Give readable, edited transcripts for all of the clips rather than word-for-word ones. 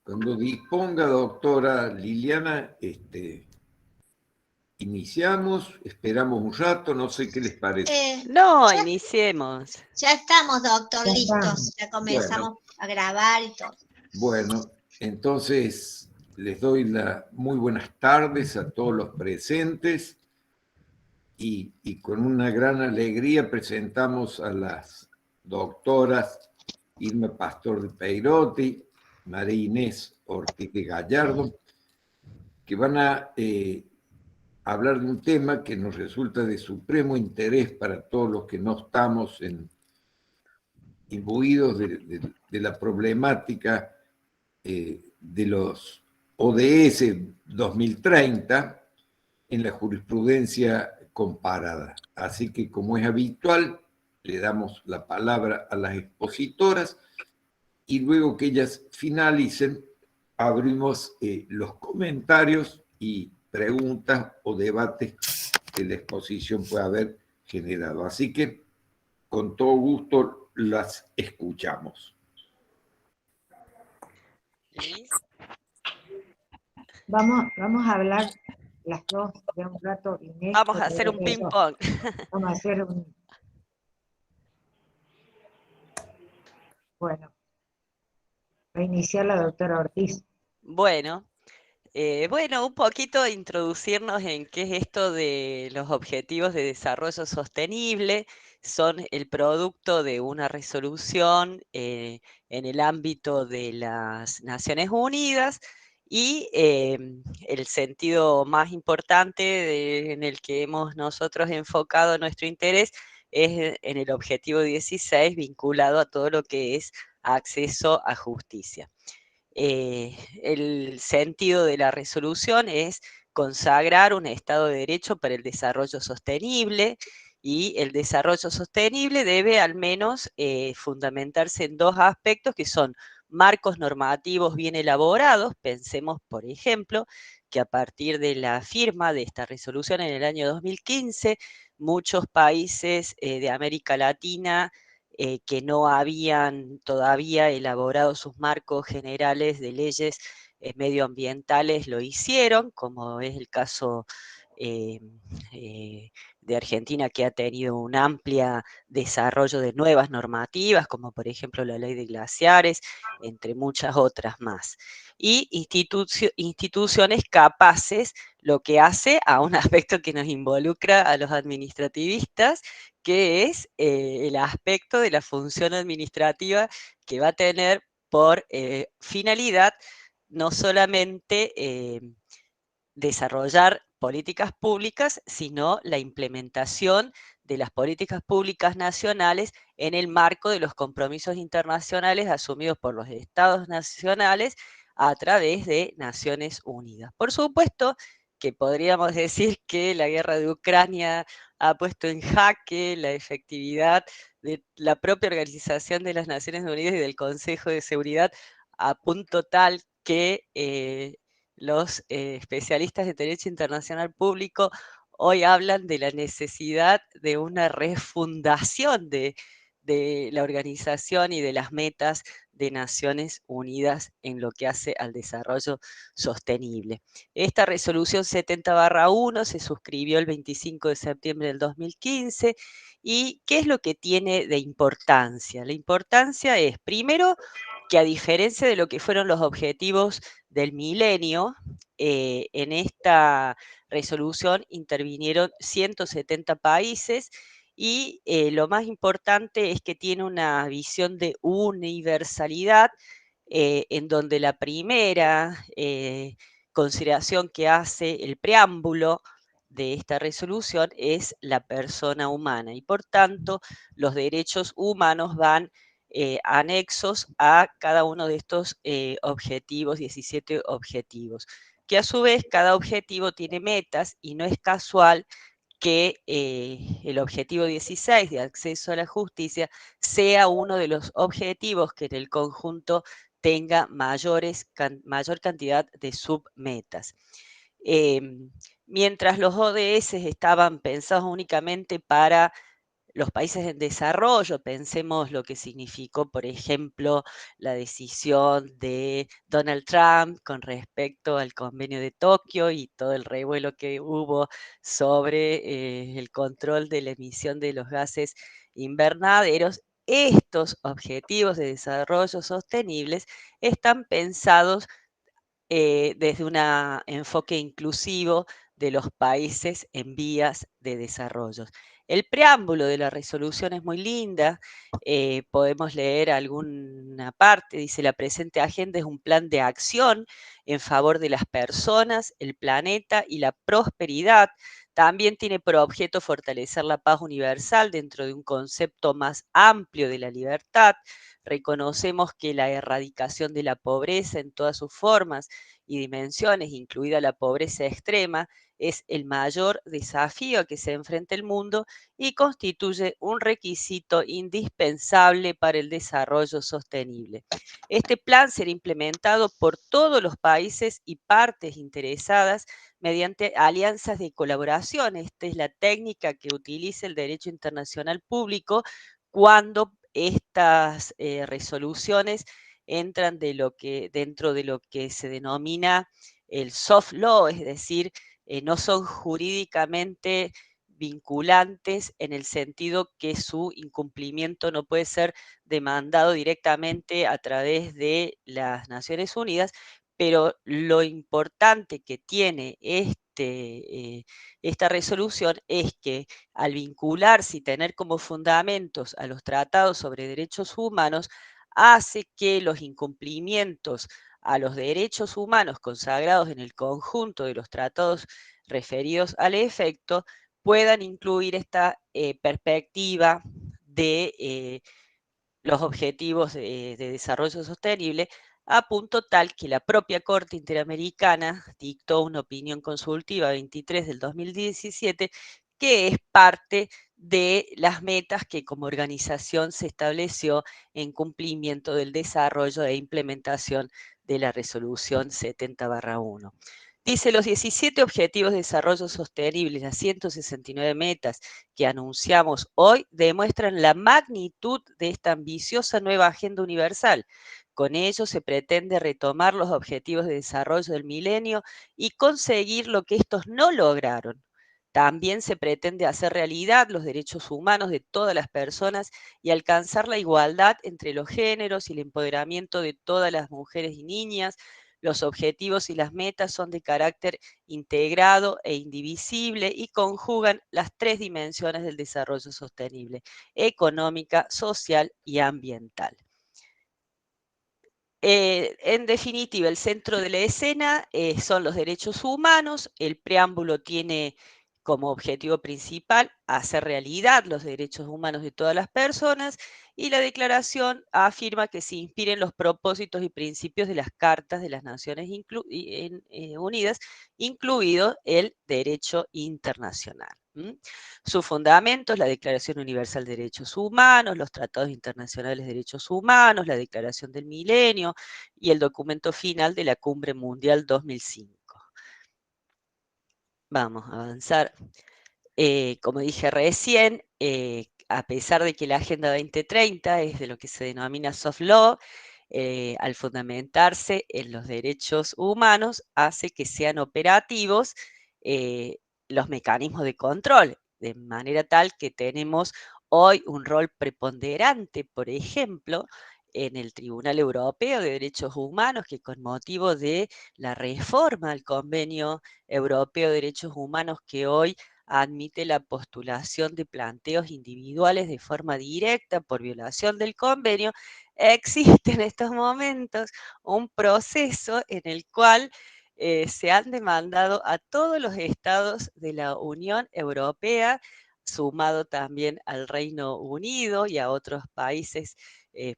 Cuando disponga, doctora Liliana, iniciamos, esperamos un rato, no sé qué les parece. No, Ya, iniciemos. ya estamos, doctor, Ya listos. estamos. Ya Bueno, comenzamos a grabar y todo. bueno, entonces les doy las muy buenas tardes a todos los presentes y con una gran alegría presentamos a las doctoras Irma Pastor de Peirotti, María Inés Ortiz de Gallardo, que van a hablar de un tema que nos resulta de supremo interés para todos los que no estamos imbuidos de la problemática de los ODS 2030 en la jurisprudencia comparada. Así que, como es habitual, le damos la palabra a las expositoras y luego que ellas finalicen, abrimos los comentarios y preguntas o debates que la exposición pueda haber generado. Así que, con todo gusto, las escuchamos. Liz. Vamos a hablar las dos de un rato, Inés, Vamos a porque hacer un eso, ping-pong. vamos a hacer un... Bueno, va a iniciar la doctora Ortiz. Bueno, un poquito introducirnos en qué es esto de los objetivos de desarrollo sostenible. Son el producto de una resolución en el ámbito de las Naciones Unidas y el sentido más importante en el que hemos nosotros enfocado nuestro interés es en el objetivo 16 vinculado a todo lo que es acceso a justicia. El sentido de la resolución es consagrar un Estado de Derecho para el desarrollo sostenible, y el desarrollo sostenible debe al menos fundamentarse en dos aspectos que son marcos normativos bien elaborados. Pensemos, por ejemplo, que a partir de la firma de esta resolución en el año 2015, muchos países de América Latina que no habían todavía elaborado sus marcos generales de leyes medioambientales lo hicieron, como es el caso eh, de Argentina, que ha tenido un amplio desarrollo de nuevas normativas, como por ejemplo la ley de glaciares, entre muchas otras más. Y instituciones capaces, lo que hace a un aspecto que nos involucra a los administrativistas, que es el aspecto de la función administrativa que va a tener por finalidad no solamente desarrollar políticas públicas, sino la implementación de las políticas públicas nacionales en el marco de los compromisos internacionales asumidos por los estados nacionales a través de Naciones Unidas. Por supuesto que podríamos decir que la guerra de Ucrania ha puesto en jaque la efectividad de la propia Organización de las Naciones Unidas y del Consejo de Seguridad, a punto tal que los especialistas de derecho internacional público hoy hablan de la necesidad de una refundación de la organización y de las metas de Naciones Unidas en lo que hace al desarrollo sostenible. Esta resolución 70/1 se suscribió el 25 de septiembre del 2015. ¿Y qué es lo que tiene de importancia? La importancia es, primero, que a diferencia de lo que fueron los objetivos del milenio, en esta resolución intervinieron 170 países y lo más importante es que tiene una visión de universalidad, en donde la primera consideración que hace el preámbulo de esta resolución es la persona humana, y por tanto los derechos humanos van anexos a cada uno de estos objetivos, 17 objetivos, que a su vez cada objetivo tiene metas, y no es casual que el objetivo 16 de acceso a la justicia sea uno de los objetivos que en el conjunto tenga mayor cantidad de submetas. Eh, Mientras los ODS estaban pensados únicamente para los países en desarrollo, pensemos lo que significó, por ejemplo, la decisión de Donald Trump con respecto al convenio de Tokio y todo el revuelo que hubo sobre el control de la emisión de los gases invernaderos. Estos objetivos de desarrollo sostenibles están pensados desde un enfoque inclusivo de los países en vías de desarrollo. El preámbulo de la resolución es muy linda, podemos leer alguna parte, dice: la presente agenda es un plan de acción en favor de las personas, el planeta y la prosperidad. También tiene por objeto fortalecer la paz universal dentro de un concepto más amplio de la libertad. Reconocemos que la erradicación de la pobreza en todas sus formas y dimensiones, incluida la pobreza extrema, es el mayor desafío a que se enfrenta el mundo y constituye un requisito indispensable para el desarrollo sostenible. Este plan será implementado por todos los países y partes interesadas mediante alianzas de colaboración. Esta es la técnica que utiliza el derecho internacional público cuando estas resoluciones entran dentro de lo que se denomina el soft law, es decir, no son jurídicamente vinculantes en el sentido que su incumplimiento no puede ser demandado directamente a través de las Naciones Unidas, pero lo importante que tiene esta resolución es que al vincularse y tener como fundamentos a los tratados sobre derechos humanos, hace que los incumplimientos a los derechos humanos consagrados en el conjunto de los tratados referidos al efecto puedan incluir esta perspectiva de los objetivos de desarrollo sostenible, a punto tal que la propia Corte Interamericana dictó una opinión consultiva 23 del 2017 que es parte de las metas que como organización se estableció en cumplimiento del desarrollo e implementación de la resolución 70/1. Dice: los 17 Objetivos de Desarrollo Sostenible, las 169 metas que anunciamos hoy, demuestran la magnitud de esta ambiciosa nueva agenda universal. Con ello se pretende retomar los objetivos de desarrollo del milenio y conseguir lo que estos no lograron. También se pretende hacer realidad los derechos humanos de todas las personas y alcanzar la igualdad entre los géneros y el empoderamiento de todas las mujeres y niñas. Los objetivos y las metas son de carácter integrado e indivisible y conjugan las tres dimensiones del desarrollo sostenible: económica, social y ambiental. En definitiva, el centro de la escena son los derechos humanos. El preámbulo tiene como objetivo principal hacer realidad los derechos humanos de todas las personas, y la declaración afirma que se inspiren los propósitos y principios de las cartas de las Naciones Unidas, incluido el derecho internacional. Sus fundamentos: la Declaración Universal de Derechos Humanos, los Tratados Internacionales de Derechos Humanos, la Declaración del Milenio y el documento final de la Cumbre Mundial 2005. Vamos a avanzar. Como dije recién, a pesar de que la Agenda 2030 es de lo que se denomina soft law, al fundamentarse en los derechos humanos, hace que sean operativos los mecanismos de control, de manera tal que tenemos hoy un rol preponderante, por ejemplo, en el Tribunal Europeo de Derechos Humanos, que con motivo de la reforma al Convenio Europeo de Derechos Humanos, que hoy admite la postulación de planteos individuales de forma directa por violación del convenio, existe en estos momentos un proceso en el cual se han demandado a todos los estados de la Unión Europea, sumado también al Reino Unido y a otros países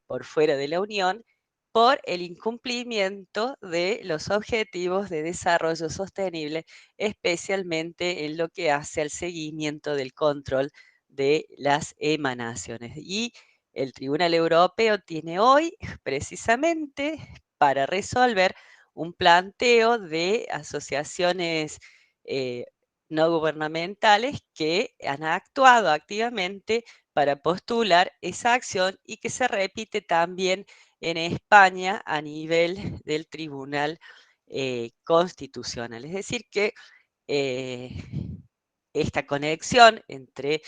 por fuera de la Unión, por el incumplimiento de los objetivos de desarrollo sostenible, especialmente en lo que hace al seguimiento del control de las emanaciones. Y el Tribunal Europeo tiene hoy, precisamente, para resolver un planteo de asociaciones no gubernamentales que han actuado activamente para postular esa acción y que se repite también en España a nivel del Tribunal Constitucional. Es decir, que esta conexión entre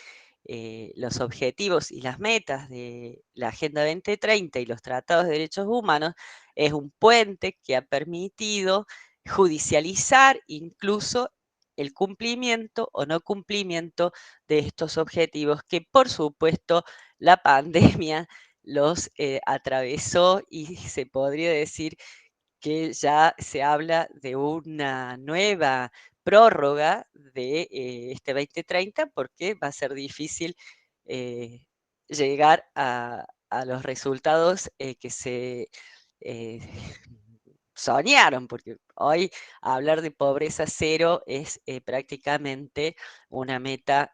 los objetivos y las metas de la Agenda 2030 y los tratados de derechos humanos es un puente que ha permitido judicializar incluso el cumplimiento o no cumplimiento de estos objetivos que, por supuesto, la pandemia los atravesó y se podría decir que ya se habla de una nueva prórroga de este 2030 porque va a ser difícil llegar a los resultados que se eh, soñaron, porque hoy hablar de pobreza cero es prácticamente una meta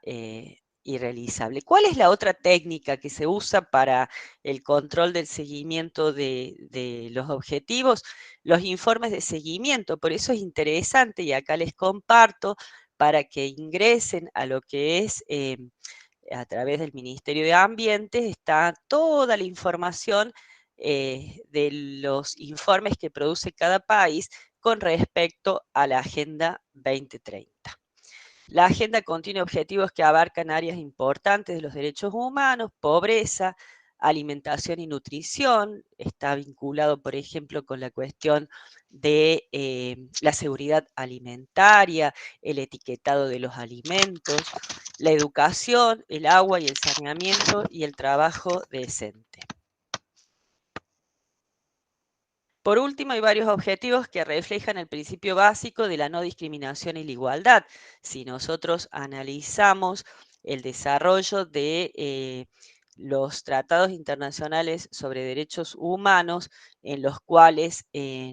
irrealizable. ¿Cuál es la otra técnica que se usa para el control del seguimiento de los objetivos? Los informes de seguimiento, por eso es interesante y acá les comparto para que ingresen a lo que es a través del Ministerio de Ambiente, está toda la información de los informes que produce cada país con respecto a la Agenda 2030. La agenda contiene objetivos que abarcan áreas importantes de los derechos humanos, pobreza, alimentación y nutrición. Está vinculado, por ejemplo, con la cuestión de la seguridad alimentaria, el etiquetado de los alimentos, la educación, el agua y el saneamiento y el trabajo decente. Por último, hay varios objetivos que reflejan el principio básico de la no discriminación y la igualdad. Si nosotros analizamos el desarrollo de los tratados internacionales sobre derechos humanos, en los cuales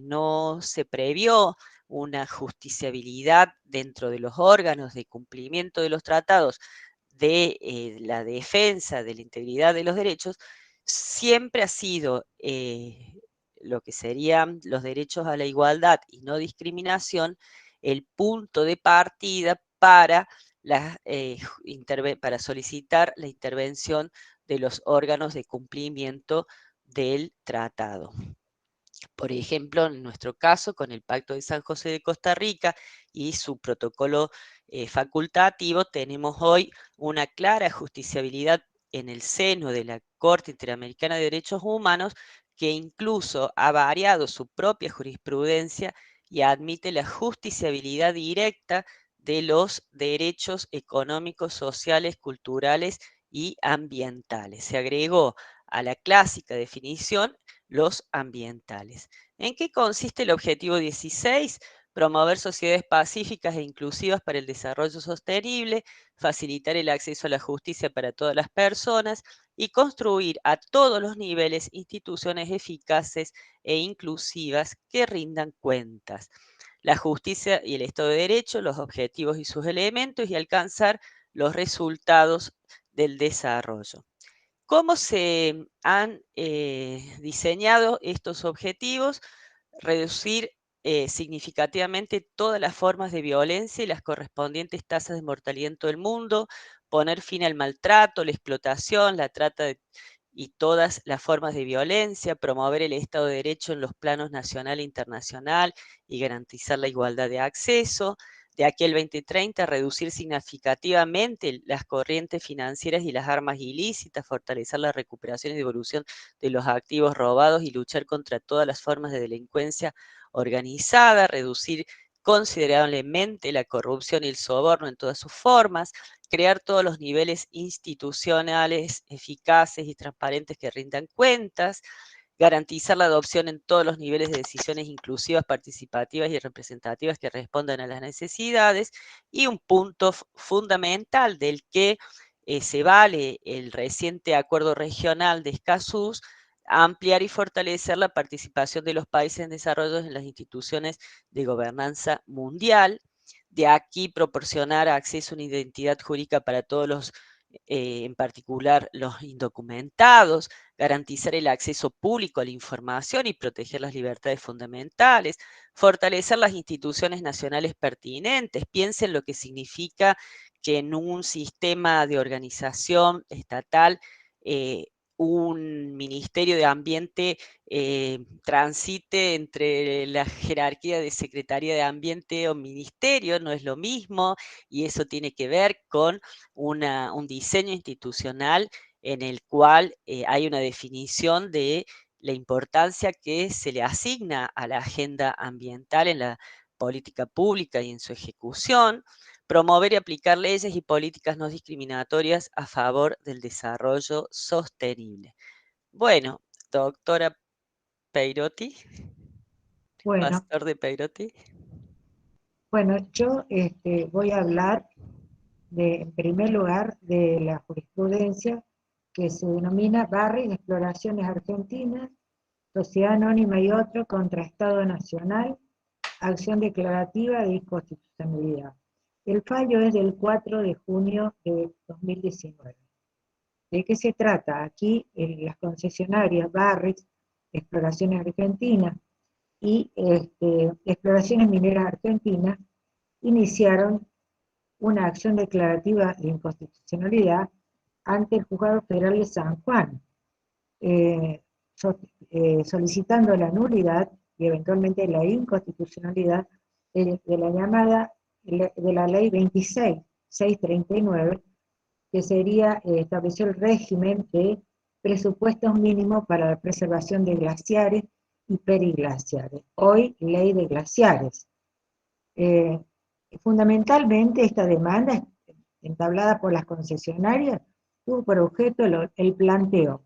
no se previó una justiciabilidad dentro de los órganos de cumplimiento de los tratados de la defensa de la integridad de los derechos, siempre ha sido lo que serían los derechos a la igualdad y no discriminación, el punto de partida para, para solicitar la intervención de los órganos de cumplimiento del tratado. Por ejemplo, en nuestro caso, con el Pacto de San José de Costa Rica y su protocolo facultativo, tenemos hoy una clara justiciabilidad en el seno de la Corte Interamericana de Derechos Humanos, que incluso ha variado su propia jurisprudencia y admite la justiciabilidad directa de los derechos económicos, sociales, culturales y ambientales. Se agregó a la clásica definición los ambientales. ¿En qué consiste el objetivo 16? Promover sociedades pacíficas e inclusivas para el desarrollo sostenible, facilitar el acceso a la justicia para todas las personas y construir a todos los niveles instituciones eficaces e inclusivas que rindan cuentas. La justicia y el Estado de Derecho, los objetivos y sus elementos y alcanzar los resultados del desarrollo. ¿Cómo se han diseñado estos objetivos? Reducir significativamente todas las formas de violencia y las correspondientes tasas de mortalidad en todo el mundo, poner fin al maltrato, la explotación, la trata y todas las formas de violencia, promover el Estado de Derecho en los planos nacional e internacional y garantizar la igualdad de acceso. De aquí al 2030, reducir significativamente las corrientes financieras y las armas ilícitas, fortalecer la recuperación y devolución de los activos robados y luchar contra todas las formas de delincuencia organizada, reducir considerablemente la corrupción y el soborno en todas sus formas, crear todos los niveles institucionales eficaces y transparentes que rindan cuentas, garantizar la adopción en todos los niveles de decisiones inclusivas, participativas y representativas que respondan a las necesidades, y un punto fundamental del que se vale el reciente acuerdo regional de Escazú, ampliar y fortalecer la participación de los países en desarrollo en las instituciones de gobernanza mundial. De aquí proporcionar acceso a una identidad jurídica para todos los en particular los indocumentados, garantizar el acceso público a la información y proteger las libertades fundamentales, fortalecer las instituciones nacionales pertinentes. Piensen lo que significa que en un sistema de organización estatal un Ministerio de Ambiente transite entre la jerarquía de Secretaría de Ambiente o Ministerio, no es lo mismo, y eso tiene que ver con un diseño institucional en el cual hay una definición de la importancia que se le asigna a la agenda ambiental en la política pública y en su ejecución, promover y aplicar leyes y políticas no discriminatorias a favor del desarrollo sostenible. Bueno, doctora Peirotti, Bueno, pastor de Peirotti. bueno, yo voy a hablar en primer lugar de la jurisprudencia que se denomina Barry de Exploraciones Argentinas, Sociedad Anónima y otro contra Estado Nacional, acción declarativa de inconstitucionalidad. El fallo es del 4 de junio de 2019. ¿De qué se trata? Aquí las concesionarias Barry, Exploraciones Argentinas y Exploraciones Mineras Argentinas iniciaron una acción declarativa de inconstitucionalidad ante el Juzgado Federal de San Juan, solicitando la nulidad y eventualmente la inconstitucionalidad de la llamada, de la ley 26.639, que sería establecer el régimen de presupuestos mínimos para la preservación de glaciares y periglaciares, hoy ley de glaciares. Fundamentalmente esta demanda, entablada por las concesionarias, tuvo por objeto el planteo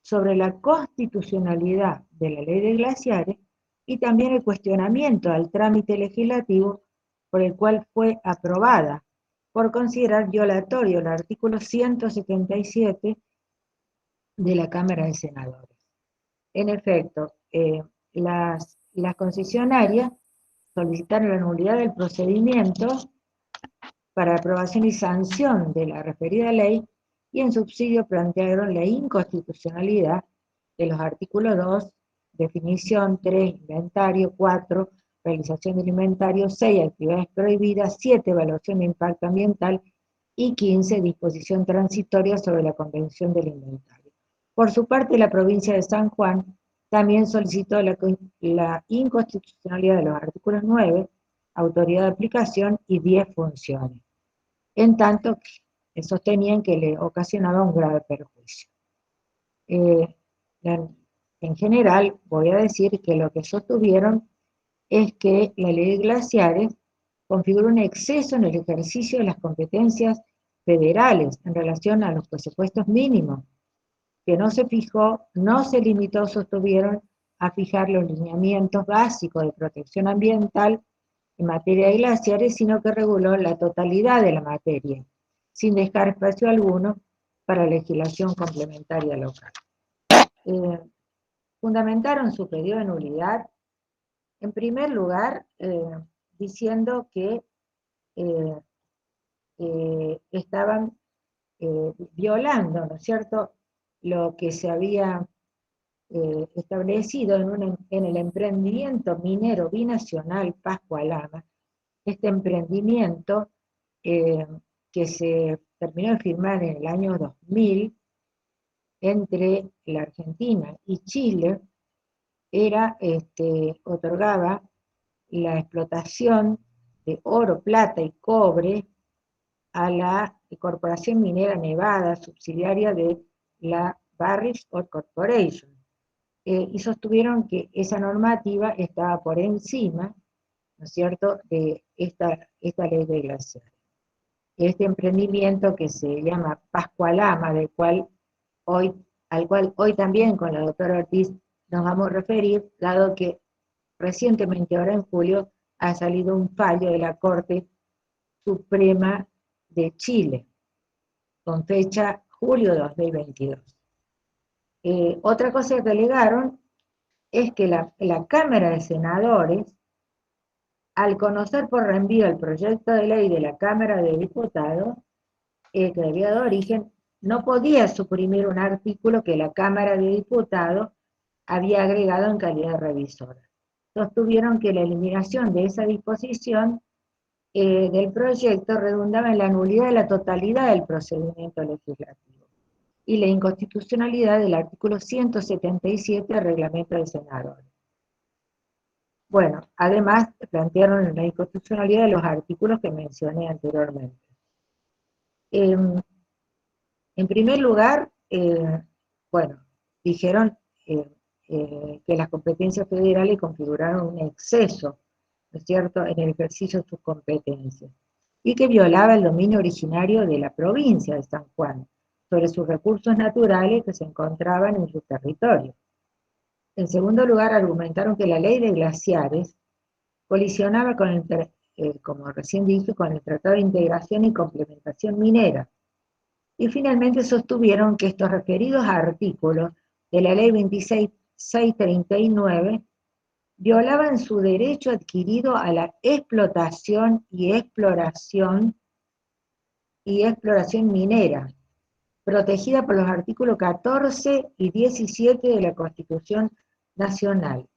sobre la constitucionalidad de la ley de glaciares y también el cuestionamiento al trámite legislativo por el cual fue aprobada, por considerar violatorio el artículo 177 de la Cámara de Senadores. En efecto, las concesionarias solicitaron la nulidad del procedimiento para aprobación y sanción de la referida ley y en subsidio plantearon la inconstitucionalidad de los artículos 2, definición, 3, inventario, 4, realización del inventario, 6, actividades prohibidas, 7, evaluación de impacto ambiental y 15, disposición transitoria sobre la convención del inventario. Por su parte, la provincia de San Juan también solicitó la inconstitucionalidad de los artículos 9, autoridad de aplicación, y 10, funciones, en tanto que sostenían que le ocasionaba un grave perjuicio. En general, voy a decir que lo que sostuvieron es que la ley de glaciares configura un exceso en el ejercicio de las competencias federales en relación a los presupuestos mínimos, que no se fijó, no se limitó, sostuvieron, a fijar los lineamientos básicos de protección ambiental en materia de glaciares, sino que reguló la totalidad de la materia, sin dejar espacio alguno para legislación complementaria local. Fundamentaron su pedido de nulidad, en primer lugar, diciendo que estaban violando, ¿no es cierto?, lo que se había establecido en el emprendimiento minero binacional Pascua-Lama, este emprendimiento que se terminó de firmar en el año 2000 entre la Argentina y Chile, otorgaba la explotación de oro, plata y cobre a la Corporación Minera Nevada, subsidiaria de la Barrick Gold Corporation, y sostuvieron que esa normativa estaba por encima, ¿no es cierto?, de esta ley de glaciares. Este emprendimiento que se llama Pascua-Lama, al cual hoy también con la doctora Ortiz nos vamos a referir, dado que recientemente, ahora en julio, ha salido un fallo de la Corte Suprema de Chile, con fecha julio de 2022. Otra cosa que alegaron es que la Cámara de Senadores, al conocer por reenvío el proyecto de ley de la Cámara de Diputados, que había dado origen no podía suprimir un artículo que la Cámara de Diputados había agregado en calidad de revisora. Sostuvieron que la eliminación de esa disposición del proyecto redundaba en la nulidad de la totalidad del procedimiento legislativo y la inconstitucionalidad del artículo 177 del reglamento del senadores. Bueno, además plantearon la inconstitucionalidad de los artículos que mencioné anteriormente. En primer lugar, bueno, dijeron que las competencias federales configuraron un exceso, ¿no es cierto?, en el ejercicio de sus competencias, y que violaba el dominio originario de la provincia de San Juan sobre sus recursos naturales que se encontraban en su territorio. En segundo lugar, argumentaron que la ley de glaciares colisionaba con como recién dije, con el Tratado de Integración y Complementación Minera. Y finalmente sostuvieron que estos referidos artículos de la Ley 2639 violaban su derecho adquirido a la explotación y exploración minera, protegida por los artículos 14 y 17 de la Constitución Nacional.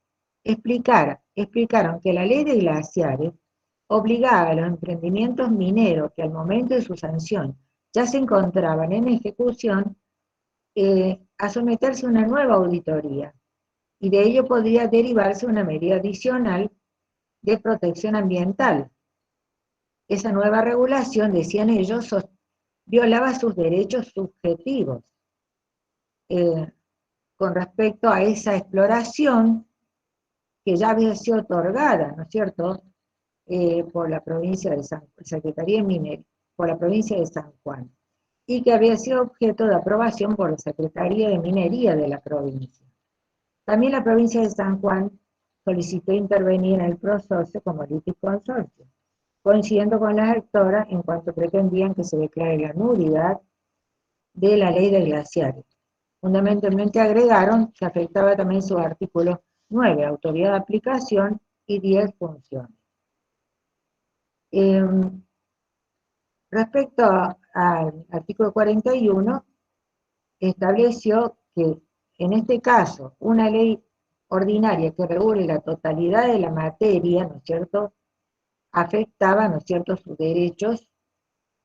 Explicaron que la ley de glaciares obligaba a los emprendimientos mineros que al momento de su sanción ya se encontraban en ejecución a someterse a una nueva auditoría, y de ello podría derivarse una medida adicional de protección ambiental. Esa nueva regulación, decían ellos, violaba sus derechos subjetivos con respecto a esa exploración que ya había sido otorgada, ¿no es cierto?, por la provincia de Secretaría de Minería, por la provincia de San Juan, y que había sido objeto de aprobación por la Secretaría de Minería de la provincia. También la provincia de San Juan solicitó intervenir en el proceso como litisconsorcio, coincidiendo con las actoras en cuanto pretendían que se declare la nulidad de la ley de glaciares. Fundamentalmente agregaron que afectaba también sus artículos 9, autoridad de aplicación, y 10, funciones. Respecto al artículo 41, estableció que en este caso una ley ordinaria que regule la totalidad de la materia, ¿no es cierto?, afectaba, ¿no es cierto?, sus derechos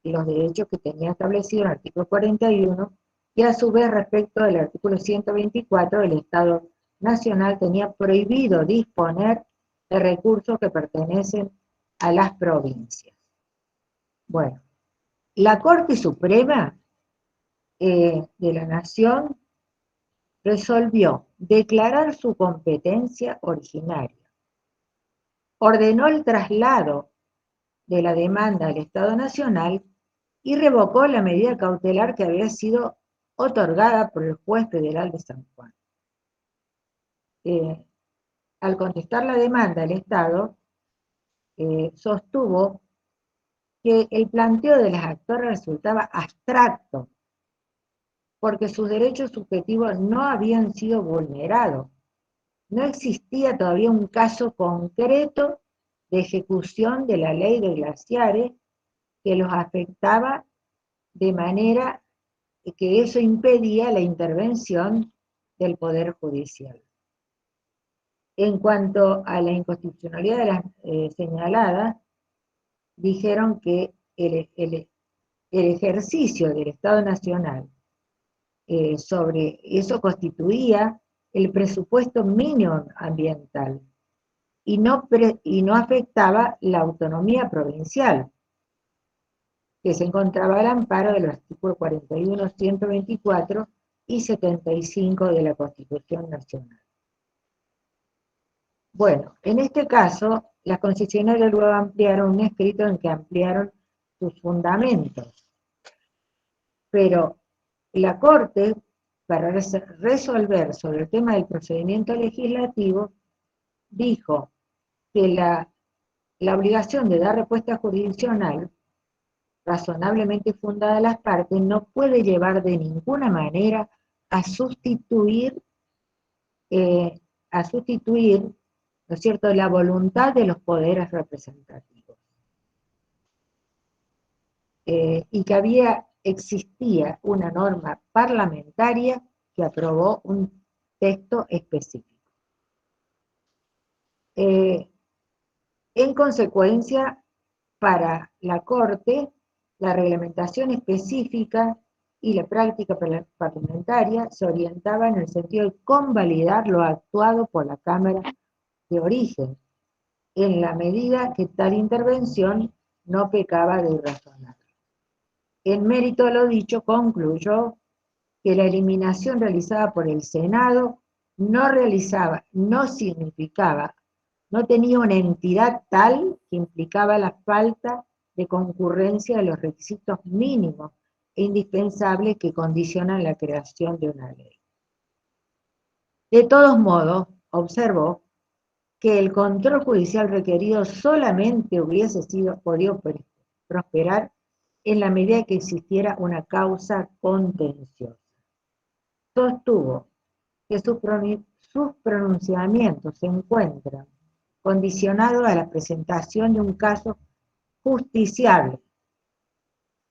y los derechos que tenía establecido en el artículo 41, y a su vez respecto del artículo 124, el Estado Nacional tenía prohibido disponer de recursos que pertenecen a las provincias. Bueno, la Corte Suprema de la Nación resolvió declarar su competencia originaria, ordenó el traslado de la demanda al Estado Nacional y revocó la medida cautelar que había sido otorgada por el juez federal de San Juan. Al contestar la demanda, el Estado sostuvo que el planteo de las actoras resultaba abstracto, porque sus derechos subjetivos no habían sido vulnerados. No existía todavía un caso concreto de ejecución de la ley de glaciares que los afectaba de manera que eso impedía la intervención del Poder Judicial. En cuanto a la inconstitucionalidad de las señaladas, dijeron que el ejercicio del Estado Nacional sobre eso constituía el presupuesto mínimo ambiental y no afectaba la autonomía provincial, que se encontraba al amparo de los artículos 41, 124 y 75 de la Constitución Nacional. Bueno, en este caso, las concesionarias luego ampliaron un escrito en que ampliaron sus fundamentos, pero la Corte, para resolver sobre el tema del procedimiento legislativo, dijo que la obligación de dar respuesta jurisdiccional razonablemente fundada a las partes no puede llevar de ninguna manera a sustituir, ¿no es cierto?, la voluntad de los poderes representativos. Y que había existía una norma parlamentaria que aprobó un texto específico. En consecuencia, para la Corte, la reglamentación específica y la práctica parlamentaria se orientaba en el sentido de convalidar lo actuado por la Cámara de origen, en la medida que tal intervención no pecaba de irrazonable. En mérito de lo dicho, concluyó que la eliminación realizada por el Senado no significaba, no tenía una entidad tal que implicaba la falta de concurrencia de los requisitos mínimos e indispensables que condicionan la creación de una ley. De todos modos, observó que el control judicial requerido solamente hubiese podido prosperar en la medida que existiera una causa contenciosa. Sostuvo que sus pronunciamientos se encuentran condicionados a la presentación de un caso justiciable.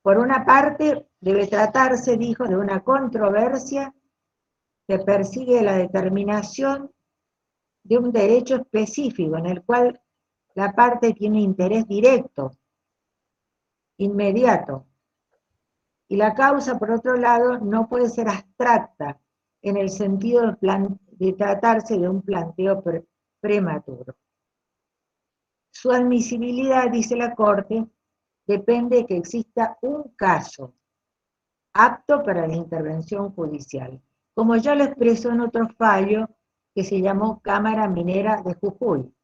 Por una parte, debe tratarse, dijo, de una controversia que persigue la determinación de un derecho específico en el cual la parte tiene interés directo, inmediato, y la causa, por otro lado, no puede ser abstracta en el sentido de tratarse de un planteo prematuro. Su admisibilidad, dice la Corte, depende de que exista un caso apto para la intervención judicial, como ya lo expresó en otro fallo que se llamó Cámara Minera de Jujuy.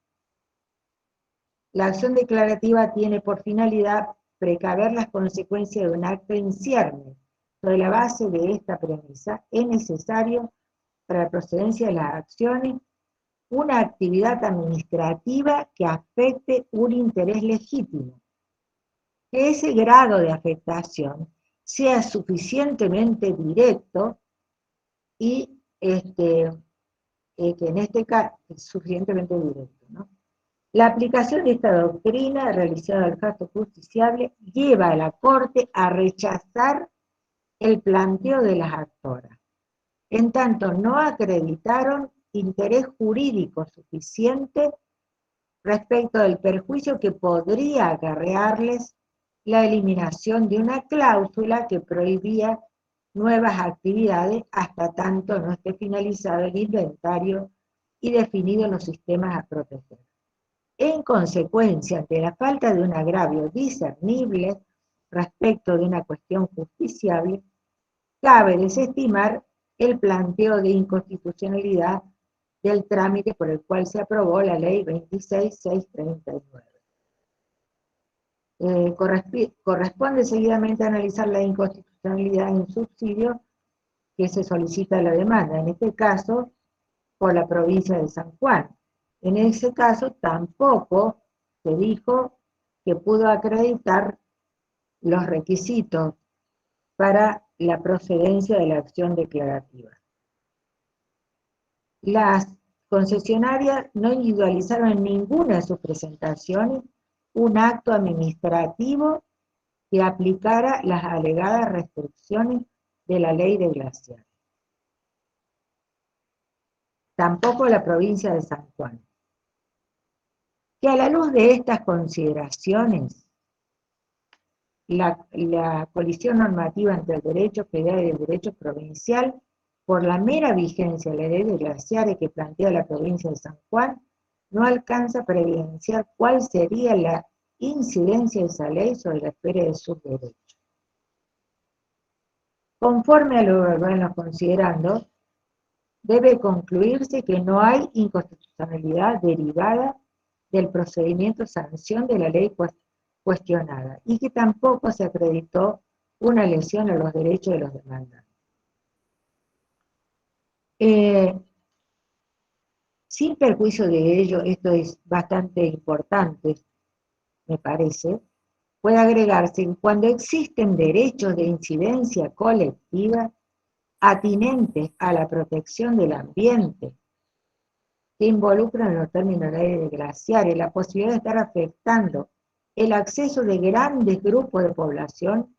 La acción declarativa tiene por finalidad precaver las consecuencias de un acto en cierne. Sobre la base de esta premisa, es necesario para la procedencia de las acciones una actividad administrativa que afecte un interés legítimo. Que ese grado de afectación sea suficientemente directo y que en este caso es suficientemente directo, ¿no? La aplicación de esta doctrina realizada al caso justiciable lleva a la Corte a rechazar el planteo de las actoras. En tanto, no acreditaron interés jurídico suficiente respecto del perjuicio que podría acarrearles la eliminación de una cláusula que prohibía nuevas actividades hasta tanto no esté finalizado el inventario y definidos los sistemas a proteger. En consecuencia, ante la falta de un agravio discernible respecto de una cuestión justiciable, cabe desestimar el planteo de inconstitucionalidad del trámite por el cual se aprobó la Ley 26.639. Corresponde seguidamente analizar la inconstitucionalidad en subsidio que se solicita la demanda, en este caso por la provincia de San Juan. En ese caso tampoco se dijo que pudo acreditar los requisitos para la procedencia de la acción declarativa. Las concesionarias no individualizaron en ninguna de sus presentaciones un acto administrativo que aplicara las alegadas restricciones de la ley de glaciares. Tampoco la provincia de San Juan. Que a la luz de estas consideraciones, la colisión normativa entre el derecho federal y el derecho provincial, por la mera vigencia de la ley de glaciares que plantea la provincia de San Juan, no alcanza para evidenciar cuál sería la incidencia de esa ley sobre la esfera de sus derechos. Conforme a lo que vamos considerando, debe concluirse que no hay inconstitucionalidad derivada del procedimiento sanción de la ley cuestionada y que tampoco se acreditó una lesión a los derechos de los demandantes. Sin perjuicio de ello, esto es bastante importante, me parece, puede agregarse que cuando existen derechos de incidencia colectiva atinentes a la protección del ambiente, que involucran en los términos de la ley de glaciares la posibilidad de estar afectando el acceso de grandes grupos de población,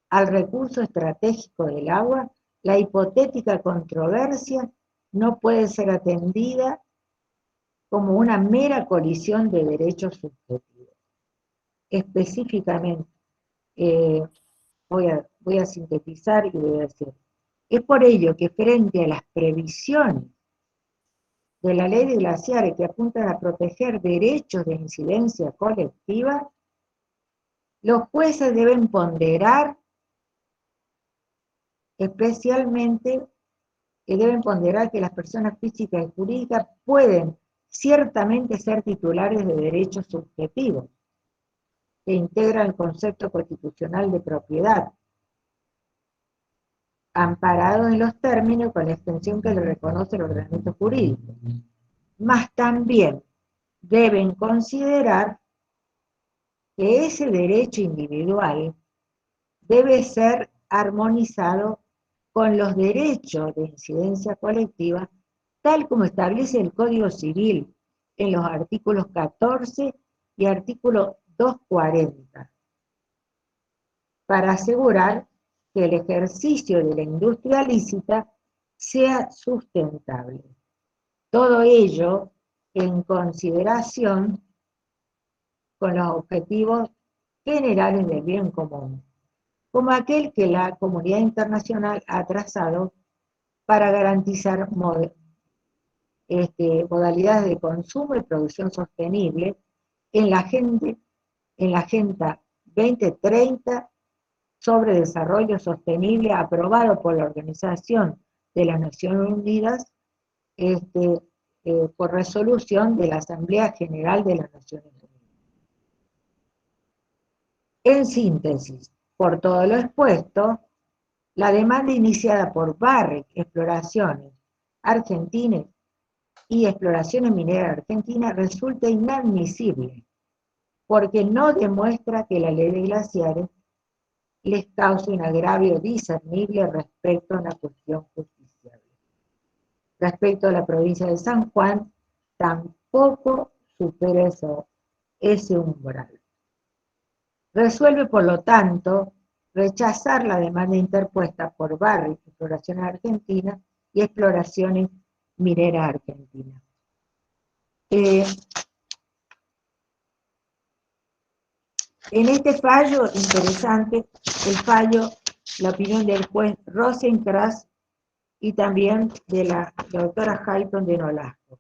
al recurso estratégico del agua, la hipotética controversia no puede ser atendida como una mera colisión de derechos subjetivos. Específicamente, voy a sintetizar y voy a decir, es por ello que frente a las previsiones de la ley de glaciares que apuntan a proteger derechos de incidencia colectiva, los jueces deben ponderar especialmente que las personas físicas y jurídicas pueden ciertamente ser titulares de derechos subjetivos que integran el concepto constitucional de propiedad, amparado en los términos con la extensión que le reconoce el ordenamiento jurídico. Mas también deben considerar que ese derecho individual debe ser armonizado con los derechos de incidencia colectiva, tal como establece el Código Civil en los artículos 14 y artículo 240, para asegurar que el ejercicio de la industria lícita sea sustentable. Todo ello en consideración con los objetivos generales del bien común, como aquel que la comunidad internacional ha trazado para garantizar modalidades de consumo y producción sostenible en la Agenda 2030 sobre Desarrollo Sostenible, aprobado por la Organización de las Naciones Unidas por resolución de la Asamblea General de las Naciones Unidas. En síntesis, por todo lo expuesto, la demanda iniciada por Barrick Exploraciones Argentinas y Exploraciones Mineras Argentinas resulta inadmisible, porque no demuestra que la ley de glaciares les cause un agravio discernible respecto a una cuestión justiciable. Respecto a la provincia de San Juan, tampoco supera ese umbral. Resuelve, por lo tanto, rechazar la demanda interpuesta por Barrick Exploraciones Argentinas y Exploraciones Mineras Argentinas. En este fallo, interesante, la opinión del juez Rosencrantz y también de la doctora Hayton de Nolasco.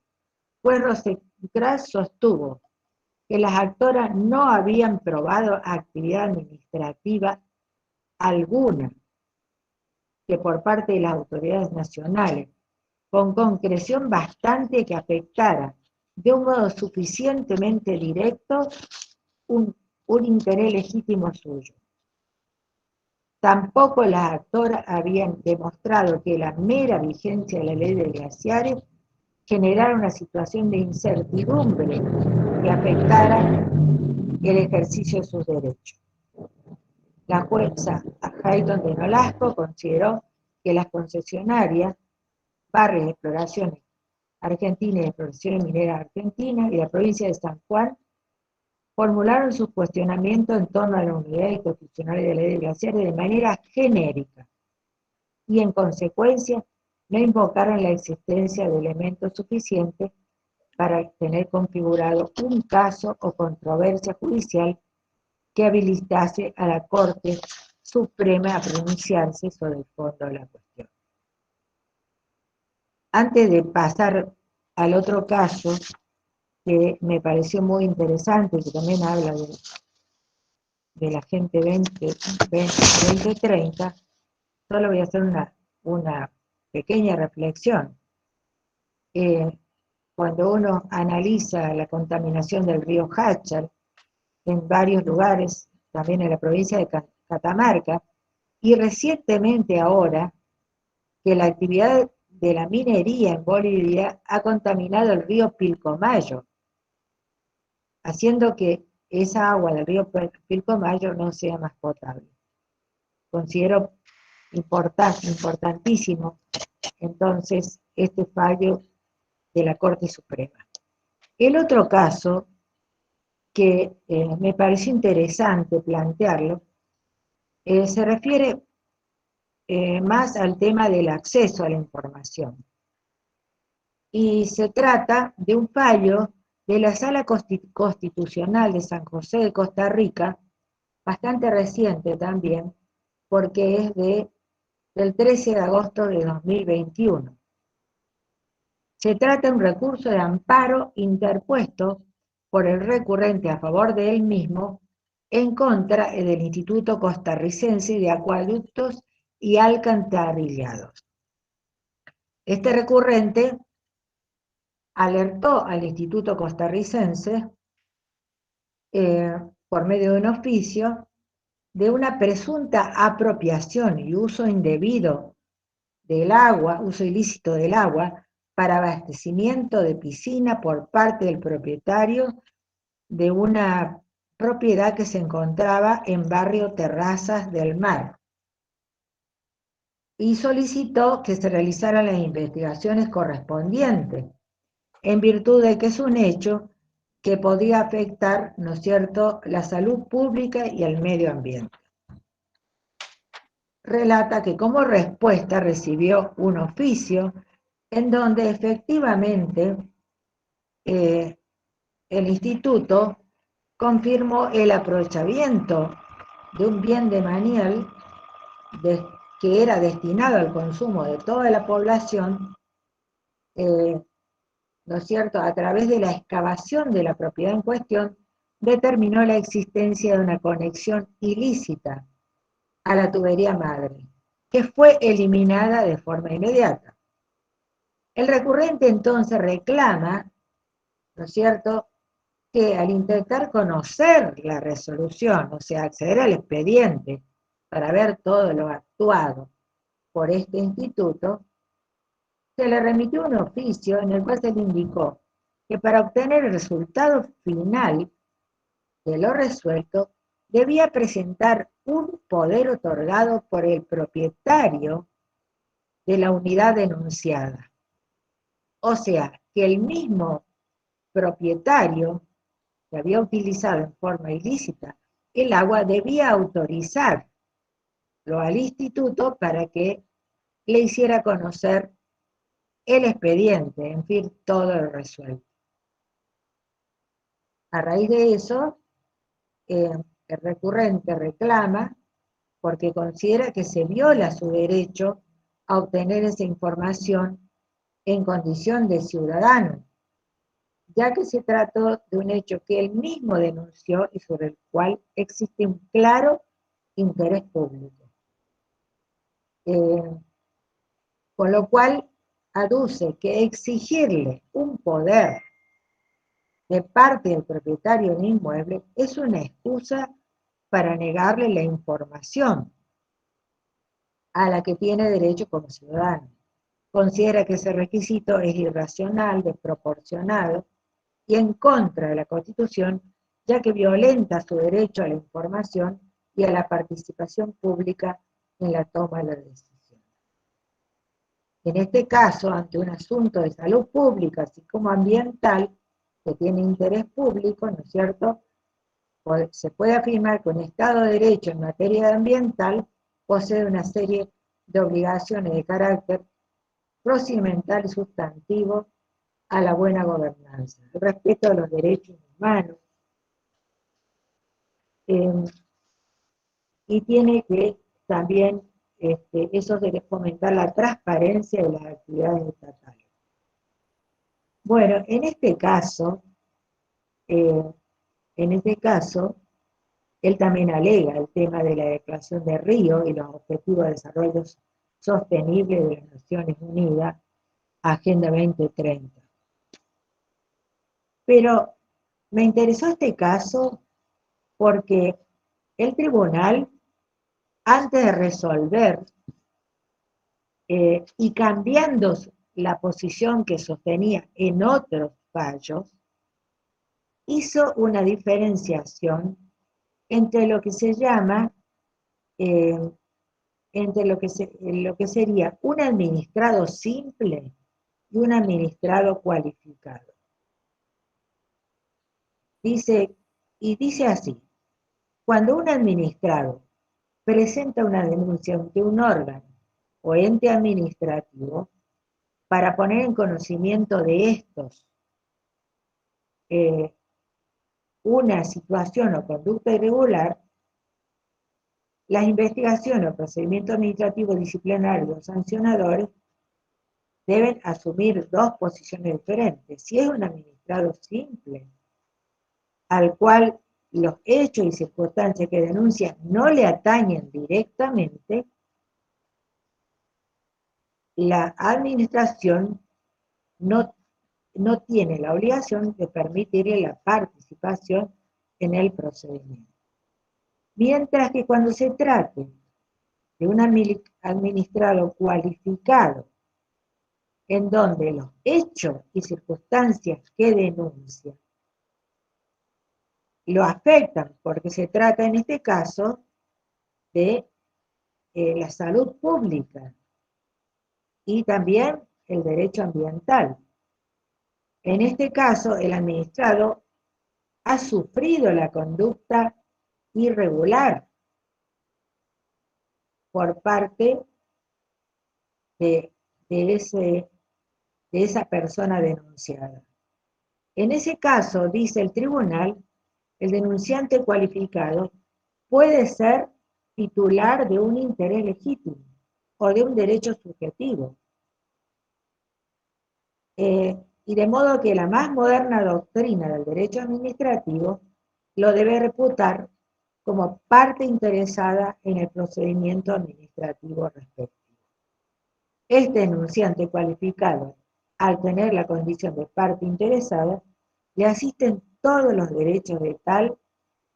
Juez Rosencrantz sostuvo que las actoras no habían probado actividad administrativa alguna que por parte de las autoridades nacionales, con concreción bastante que afectara de un modo suficientemente directo un interés legítimo suyo. Tampoco las actoras habían demostrado que la mera vigencia de la ley de glaciares generara una situación de incertidumbre que afectara el ejercicio de sus derechos. La jueza Hayton de Nolasco consideró que las concesionarias, Barrick Exploraciones Argentinas y Exploraciones Mineras Argentinas y la provincia de San Juan formularon sus cuestionamientos en torno a la unidad constitucional de la ley de glaciares de manera genérica y en consecuencia no invocaron la existencia de elementos suficientes para tener configurado un caso o controversia judicial que habilitase a la Corte Suprema a pronunciarse sobre el fondo de la cuestión. Antes de pasar al otro caso, que me pareció muy interesante, que también habla de la Agenda 2030, solo voy a hacer una pequeña reflexión. Cuando uno analiza la contaminación del río Jáchar en varios lugares, también en la provincia de Catamarca, y recientemente ahora que la actividad de la minería en Bolivia ha contaminado el río Pilcomayo, haciendo que esa agua del río Pilcomayo no sea más potable. Considero importantísimo entonces este fallo de la Corte Suprema. El otro caso que me pareció interesante plantearlo se refiere más al tema del acceso a la información. Y se trata de un fallo de la Sala Constitucional de San José de Costa Rica, bastante reciente también, porque es del 13 de agosto de 2021. Se trata de un recurso de amparo interpuesto por el recurrente a favor de él mismo en contra del Instituto Costarricense de Acueductos y Alcantarillados. Este recurrente alertó al Instituto Costarricense por medio de un oficio de una presunta apropiación y uso indebido del agua, uso ilícito del agua, para abastecimiento de piscina por parte del propietario de una propiedad que se encontraba en barrio Terrazas del Mar. Y solicitó que se realizaran las investigaciones correspondientes, en virtud de que es un hecho que podía afectar, ¿no es cierto?, la salud pública y el medio ambiente. Relata que como respuesta recibió un oficio en donde efectivamente el instituto confirmó el aprovechamiento de un bien demanial que era destinado al consumo de toda la población, ¿no es cierto?, a través de la excavación de la propiedad en cuestión, determinó la existencia de una conexión ilícita a la tubería madre, que fue eliminada de forma inmediata. El recurrente entonces reclama, ¿no es cierto?, que al intentar conocer la resolución, o sea, acceder al expediente para ver todo lo actuado por este instituto, se le remitió un oficio en el cual se le indicó que para obtener el resultado final de lo resuelto, debía presentar un poder otorgado por el propietario de la unidad denunciada. O sea, que el mismo propietario que había utilizado en forma ilícita el agua debía autorizarlo al instituto para que le hiciera conocer el expediente, en fin, todo lo resuelto. A raíz de eso, el recurrente reclama porque considera que se viola su derecho a obtener esa información en condición de ciudadano, ya que se trató de un hecho que él mismo denunció y sobre el cual existe un claro interés público. Con lo cual aduce que exigirle un poder de parte del propietario del inmueble es una excusa para negarle la información a la que tiene derecho como ciudadano. Considera que ese requisito es irracional, desproporcionado y en contra de la Constitución, ya que violenta su derecho a la información y a la participación pública en la toma de la decisión. En este caso, ante un asunto de salud pública, así como ambiental, que tiene interés público, ¿no es cierto?, se puede afirmar que un Estado de Derecho en materia ambiental posee una serie de obligaciones de carácter procedimental y sustantivo a la buena gobernanza, el respeto a los derechos humanos, y tiene que también eso debe fomentar la transparencia de las actividades estatales. Bueno, en este caso, él también alega el tema de la Declaración de Río y los Objetivos de Desarrollo Sostenible de las Naciones Unidas, Agenda 2030. Pero me interesó este caso porque el tribunal, antes de resolver y cambiando la posición que sostenía en otros fallos, hizo una diferenciación entre lo que se llama, entre lo que sería un administrado simple y un administrado cualificado. Dice así: cuando un administrado presenta una denuncia ante un órgano o ente administrativo para poner en conocimiento de estos una situación o conducta irregular, las investigaciones o procedimientos administrativos disciplinarios o sancionadores deben asumir dos posiciones diferentes. Si es un administrado simple, al cual los hechos y circunstancias que denuncia no le atañen directamente, la administración no tiene la obligación de permitirle la participación en el procedimiento. Mientras que cuando se trate de un administrado cualificado, en donde los hechos y circunstancias que denuncia lo afectan, porque se trata en este caso de la salud pública y también el derecho ambiental. En este caso, el administrado ha sufrido la conducta irregular por parte de esa persona denunciada. En ese caso, dice el tribunal, el denunciante cualificado puede ser titular de un interés legítimo o de un derecho subjetivo. Y de modo que la más moderna doctrina del derecho administrativo lo debe reputar como parte interesada en el procedimiento administrativo respectivo. Este denunciante cualificado, al tener la condición de parte interesada, le asisten todos los derechos de tal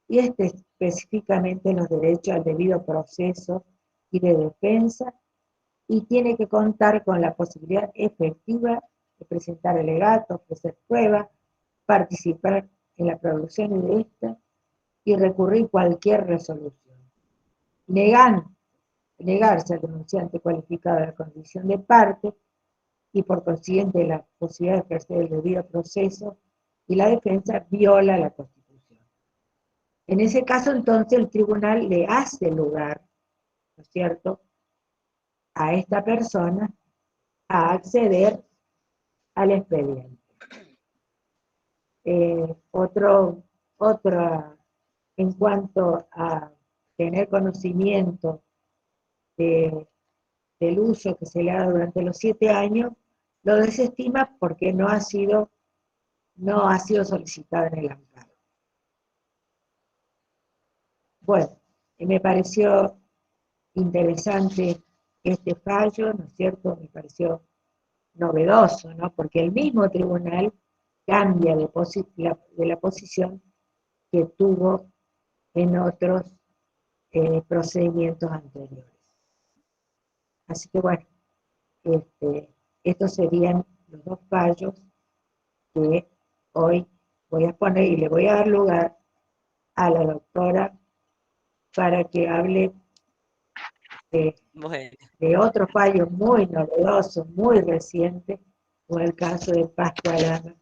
y específicamente los derechos al debido proceso y de defensa, y tiene que contar con la posibilidad efectiva de presentar alegatos, ofrecer pruebas, participar en la producción de esta y recurrir cualquier resolución. Negarse al denunciante cualificado a la condición de parte y por consiguiente la posibilidad de ejercer el debido proceso y la defensa viola la Constitución. En ese caso, entonces, el tribunal le hace lugar, ¿no es cierto?, a esta persona a acceder al expediente. En cuanto a tener conocimiento del uso que se le ha dado durante los 7 años, lo desestima porque no ha sido solicitado en el amparo. Bueno, me pareció interesante este fallo, ¿no es cierto? Me pareció novedoso, ¿no? Porque el mismo tribunal cambia de la posición que tuvo en otros procedimientos anteriores. Así que bueno, estos serían los dos fallos que hoy voy a poner y le voy a dar lugar a la doctora para que hable de otro fallo muy novedoso, muy reciente, como el caso de Pascual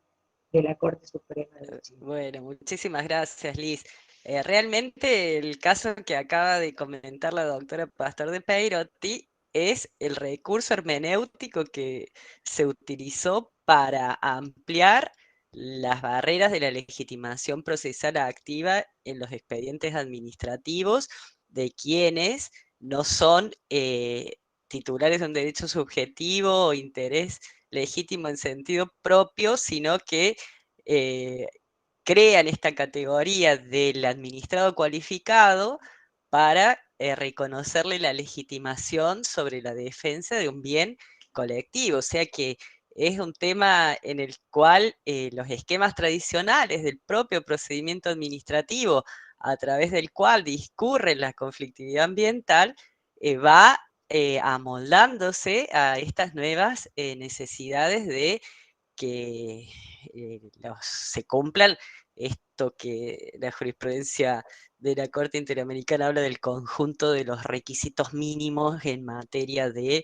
de la Corte Suprema de Chile. Bueno, muchísimas gracias, Liz. Realmente el caso que acaba de comentar la doctora Pastor de Peirotti es el recurso hermenéutico que se utilizó para ampliar las barreras de la legitimación procesal activa en los expedientes administrativos de quienes no son titulares de un derecho subjetivo o interés legítimo en sentido propio, sino que crean esta categoría del administrado cualificado para reconocerle la legitimación sobre la defensa de un bien colectivo. O sea que es un tema en el cual los esquemas tradicionales del propio procedimiento administrativo, a través del cual discurre la conflictividad ambiental, va amoldándose a estas nuevas necesidades de que se cumplan esto que la jurisprudencia de la Corte Interamericana habla del conjunto de los requisitos mínimos en materia de,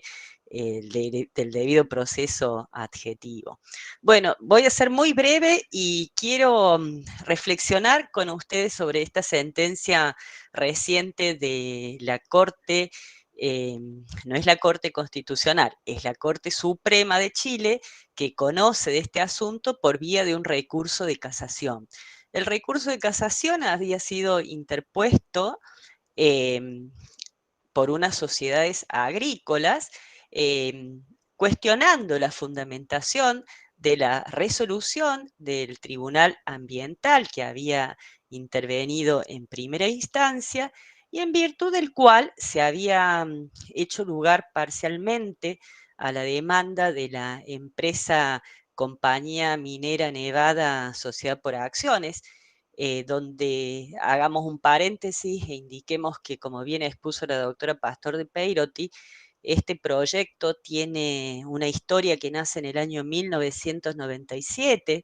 del debido proceso adjetivo. Bueno, voy a ser muy breve y quiero reflexionar con ustedes sobre esta sentencia reciente de la Corte. No es la Corte Constitucional, es la Corte Suprema de Chile, que conoce de este asunto por vía de un recurso de casación. El recurso de casación había sido interpuesto por unas sociedades agrícolas, cuestionando la fundamentación de la resolución del Tribunal Ambiental que había intervenido en primera instancia y en virtud del cual se había hecho lugar parcialmente a la demanda de la empresa Compañía Minera Nevada Sociedad por Acciones, donde hagamos un paréntesis e indiquemos que, como bien expuso la doctora Pastor de Peiroti, este proyecto tiene una historia que nace en el año 1997,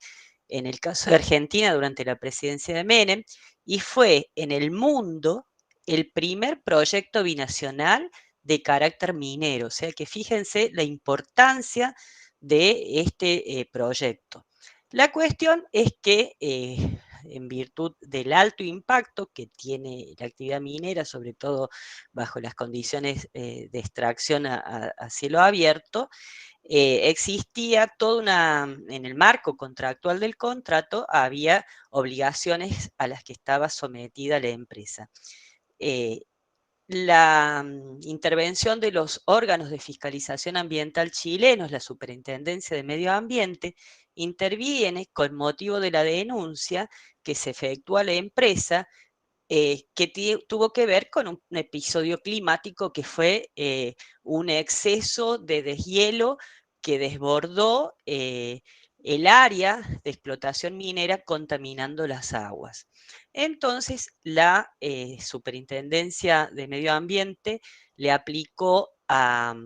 en el caso de Argentina durante la presidencia de Menem, y fue en el mundo el primer proyecto binacional de carácter minero. O sea que fíjense la importancia de este proyecto. La cuestión es que en virtud del alto impacto que tiene la actividad minera, sobre todo bajo las condiciones de extracción a cielo abierto, existía toda una, en el marco contractual del contrato, había obligaciones a las que estaba sometida la empresa. La intervención de los órganos de fiscalización ambiental chilenos, la Superintendencia de Medio Ambiente, interviene con motivo de la denuncia que se efectúa a la empresa, que tuvo que ver con un episodio climático que fue un exceso de deshielo que desbordó el área de explotación minera, contaminando las aguas. Entonces, la Superintendencia de Medio Ambiente le aplicó a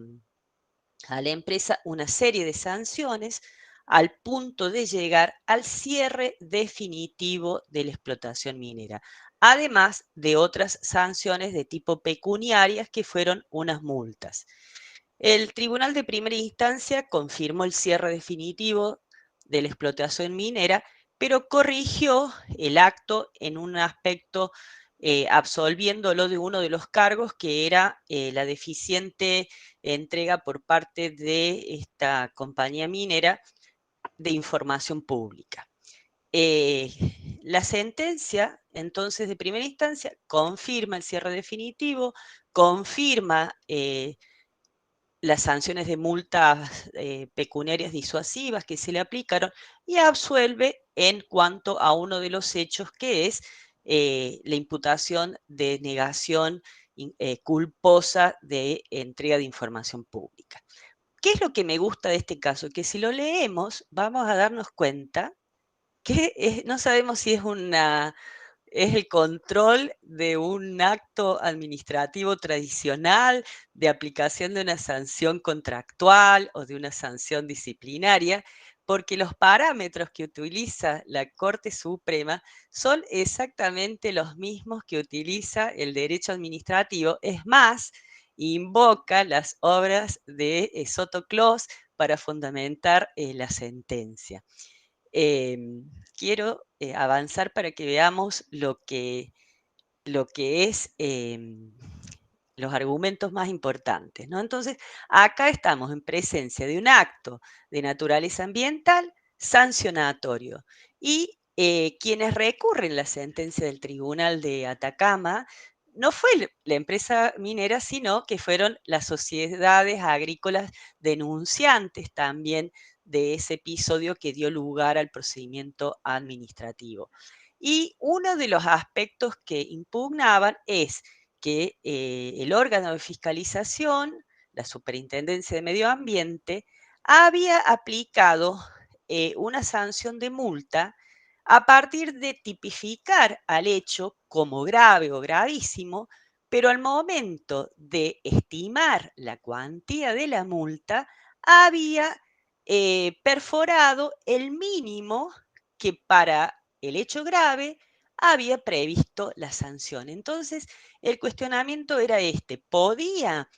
la empresa una serie de sanciones al punto de llegar al cierre definitivo de la explotación minera, además de otras sanciones de tipo pecuniarias que fueron unas multas. El Tribunal de Primera Instancia confirmó el cierre definitivo de la explotación minera, pero corrigió el acto en un aspecto absolviéndolo de uno de los cargos, que era la deficiente entrega por parte de esta compañía minera de información pública. La sentencia, entonces, de primera instancia confirma el cierre definitivo, confirma las sanciones de multas pecuniarias disuasivas que se le aplicaron y absuelve en cuanto a uno de los hechos, que es la imputación de negación culposa de entrega de información pública. ¿Qué es lo que me gusta de este caso? Que si lo leemos vamos a darnos cuenta que no sabemos si es el control de un acto administrativo tradicional, de aplicación de una sanción contractual o de una sanción disciplinaria, porque los parámetros que utiliza la Corte Suprema son exactamente los mismos que utiliza el derecho administrativo. Es más, invoca las obras de Soto-Clos para fundamentar la sentencia. Quiero avanzar para que veamos lo que es los argumentos más importantes, ¿no? Entonces, acá estamos en presencia de un acto de naturaleza ambiental sancionatorio y quienes recurren la sentencia del Tribunal de Atacama no fue la empresa minera, sino que fueron las sociedades agrícolas denunciantes también de ese episodio que dio lugar al procedimiento administrativo. Y uno de los aspectos que impugnaban es que el órgano de fiscalización, la Superintendencia de Medio Ambiente, había aplicado una sanción de multa a partir de tipificar al hecho como grave o gravísimo, pero al momento de estimar la cuantía de la multa, había perforado el mínimo que para el hecho grave había previsto la sanción. Entonces, el cuestionamiento era este: ¿podía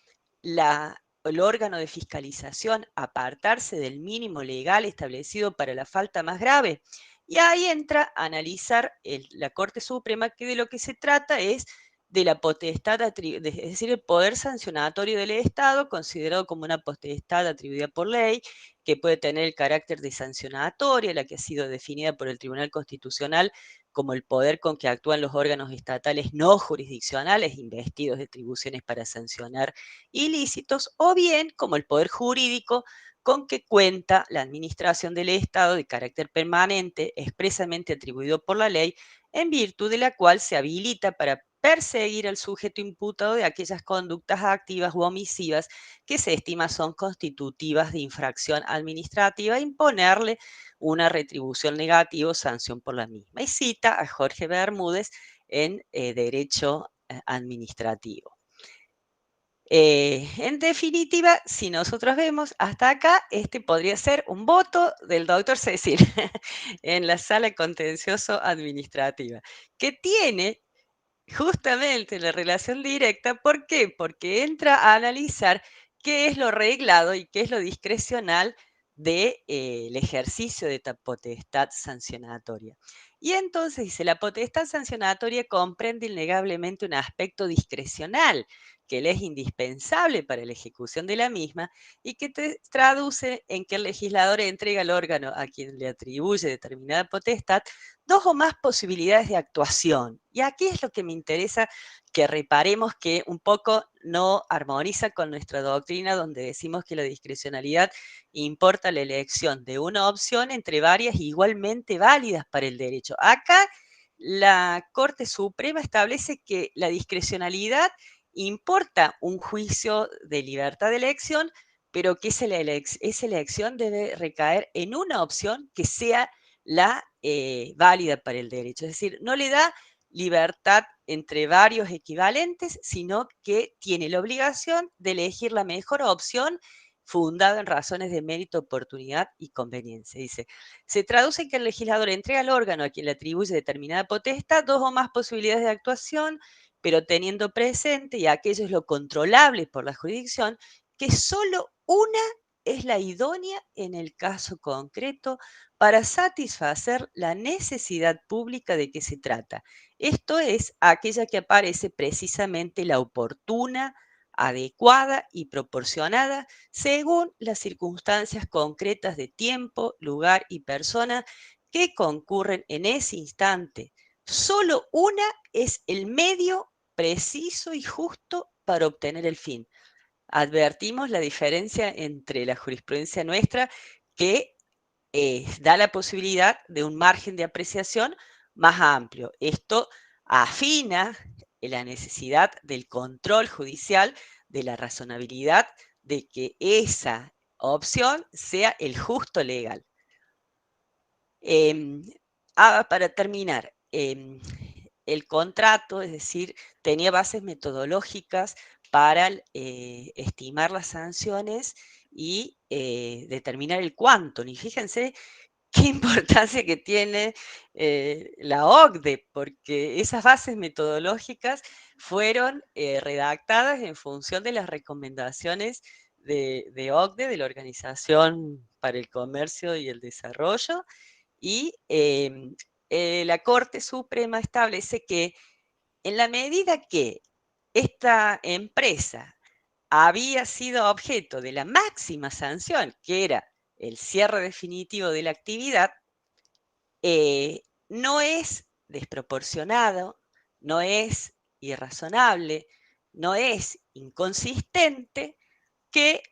el órgano de fiscalización apartarse del mínimo legal establecido para la falta más grave? Y ahí entra a analizar la Corte Suprema, que de lo que se trata es de la potestad, es decir, el poder sancionatorio del Estado, considerado como una potestad atribuida por ley, que puede tener el carácter de sancionatoria, la que ha sido definida por el Tribunal Constitucional como el poder con que actúan los órganos estatales no jurisdiccionales investidos de atribuciones para sancionar ilícitos, o bien como el poder jurídico con que cuenta la administración del Estado de carácter permanente, expresamente atribuido por la ley, en virtud de la cual se habilita para perseguir al sujeto imputado de aquellas conductas activas u omisivas que se estima son constitutivas de infracción administrativa e imponerle una retribución negativa o sanción por la misma. Y cita a Jorge Bermúdez en Derecho Administrativo. En definitiva, si nosotros vemos hasta acá, este podría ser un voto del doctor Cecil en la sala contencioso administrativa, que tiene justamente la relación directa. ¿Por qué? Porque entra a analizar qué es lo reglado y qué es lo discrecional del ejercicio de esta potestad sancionatoria. Y entonces dice: la potestad sancionatoria comprende innegablemente un aspecto discrecional que le es indispensable para la ejecución de la misma y que traduce en que el legislador entrega al órgano a quien le atribuye determinada potestad dos o más posibilidades de actuación. Y aquí es lo que me interesa que reparemos, que un poco no armoniza con nuestra doctrina, donde decimos que la discrecionalidad importa la elección de una opción entre varias igualmente válidas para el derecho. Acá la Corte Suprema establece que la discrecionalidad importa un juicio de libertad de elección, pero que esa elección debe recaer en una opción que sea la válida para el derecho. Es decir, no le da libertad entre varios equivalentes, sino que tiene la obligación de elegir la mejor opción fundada en razones de mérito, oportunidad y conveniencia. Dice: se traduce en que el legislador entrega al órgano a quien le atribuye determinada potestad dos o más posibilidades de actuación, pero teniendo presente, y aquello es lo controlable por la jurisdicción, que solo una es la idónea en el caso concreto para satisfacer la necesidad pública de que se trata. Esto es aquella que aparece precisamente la oportuna, adecuada y proporcionada según las circunstancias concretas de tiempo, lugar y persona que concurren en ese instante. Solo una es el medio preciso y justo para obtener el fin. Advertimos la diferencia entre la jurisprudencia nuestra, que da la posibilidad de un margen de apreciación más amplio. Esto afina la necesidad del control judicial, de la razonabilidad de que esa opción sea el justo legal. Para terminar, el contrato, es decir, tenía bases metodológicas para estimar las sanciones y determinar el quantum. Y fíjense qué importancia que tiene la OCDE, porque esas bases metodológicas fueron redactadas en función de las recomendaciones de OCDE, de la Organización para el Comercio y el Desarrollo, y la Corte Suprema establece que en la medida que esta empresa había sido objeto de la máxima sanción, que era el cierre definitivo de la actividad, no es desproporcionado, no es irrazonable, no es inconsistente que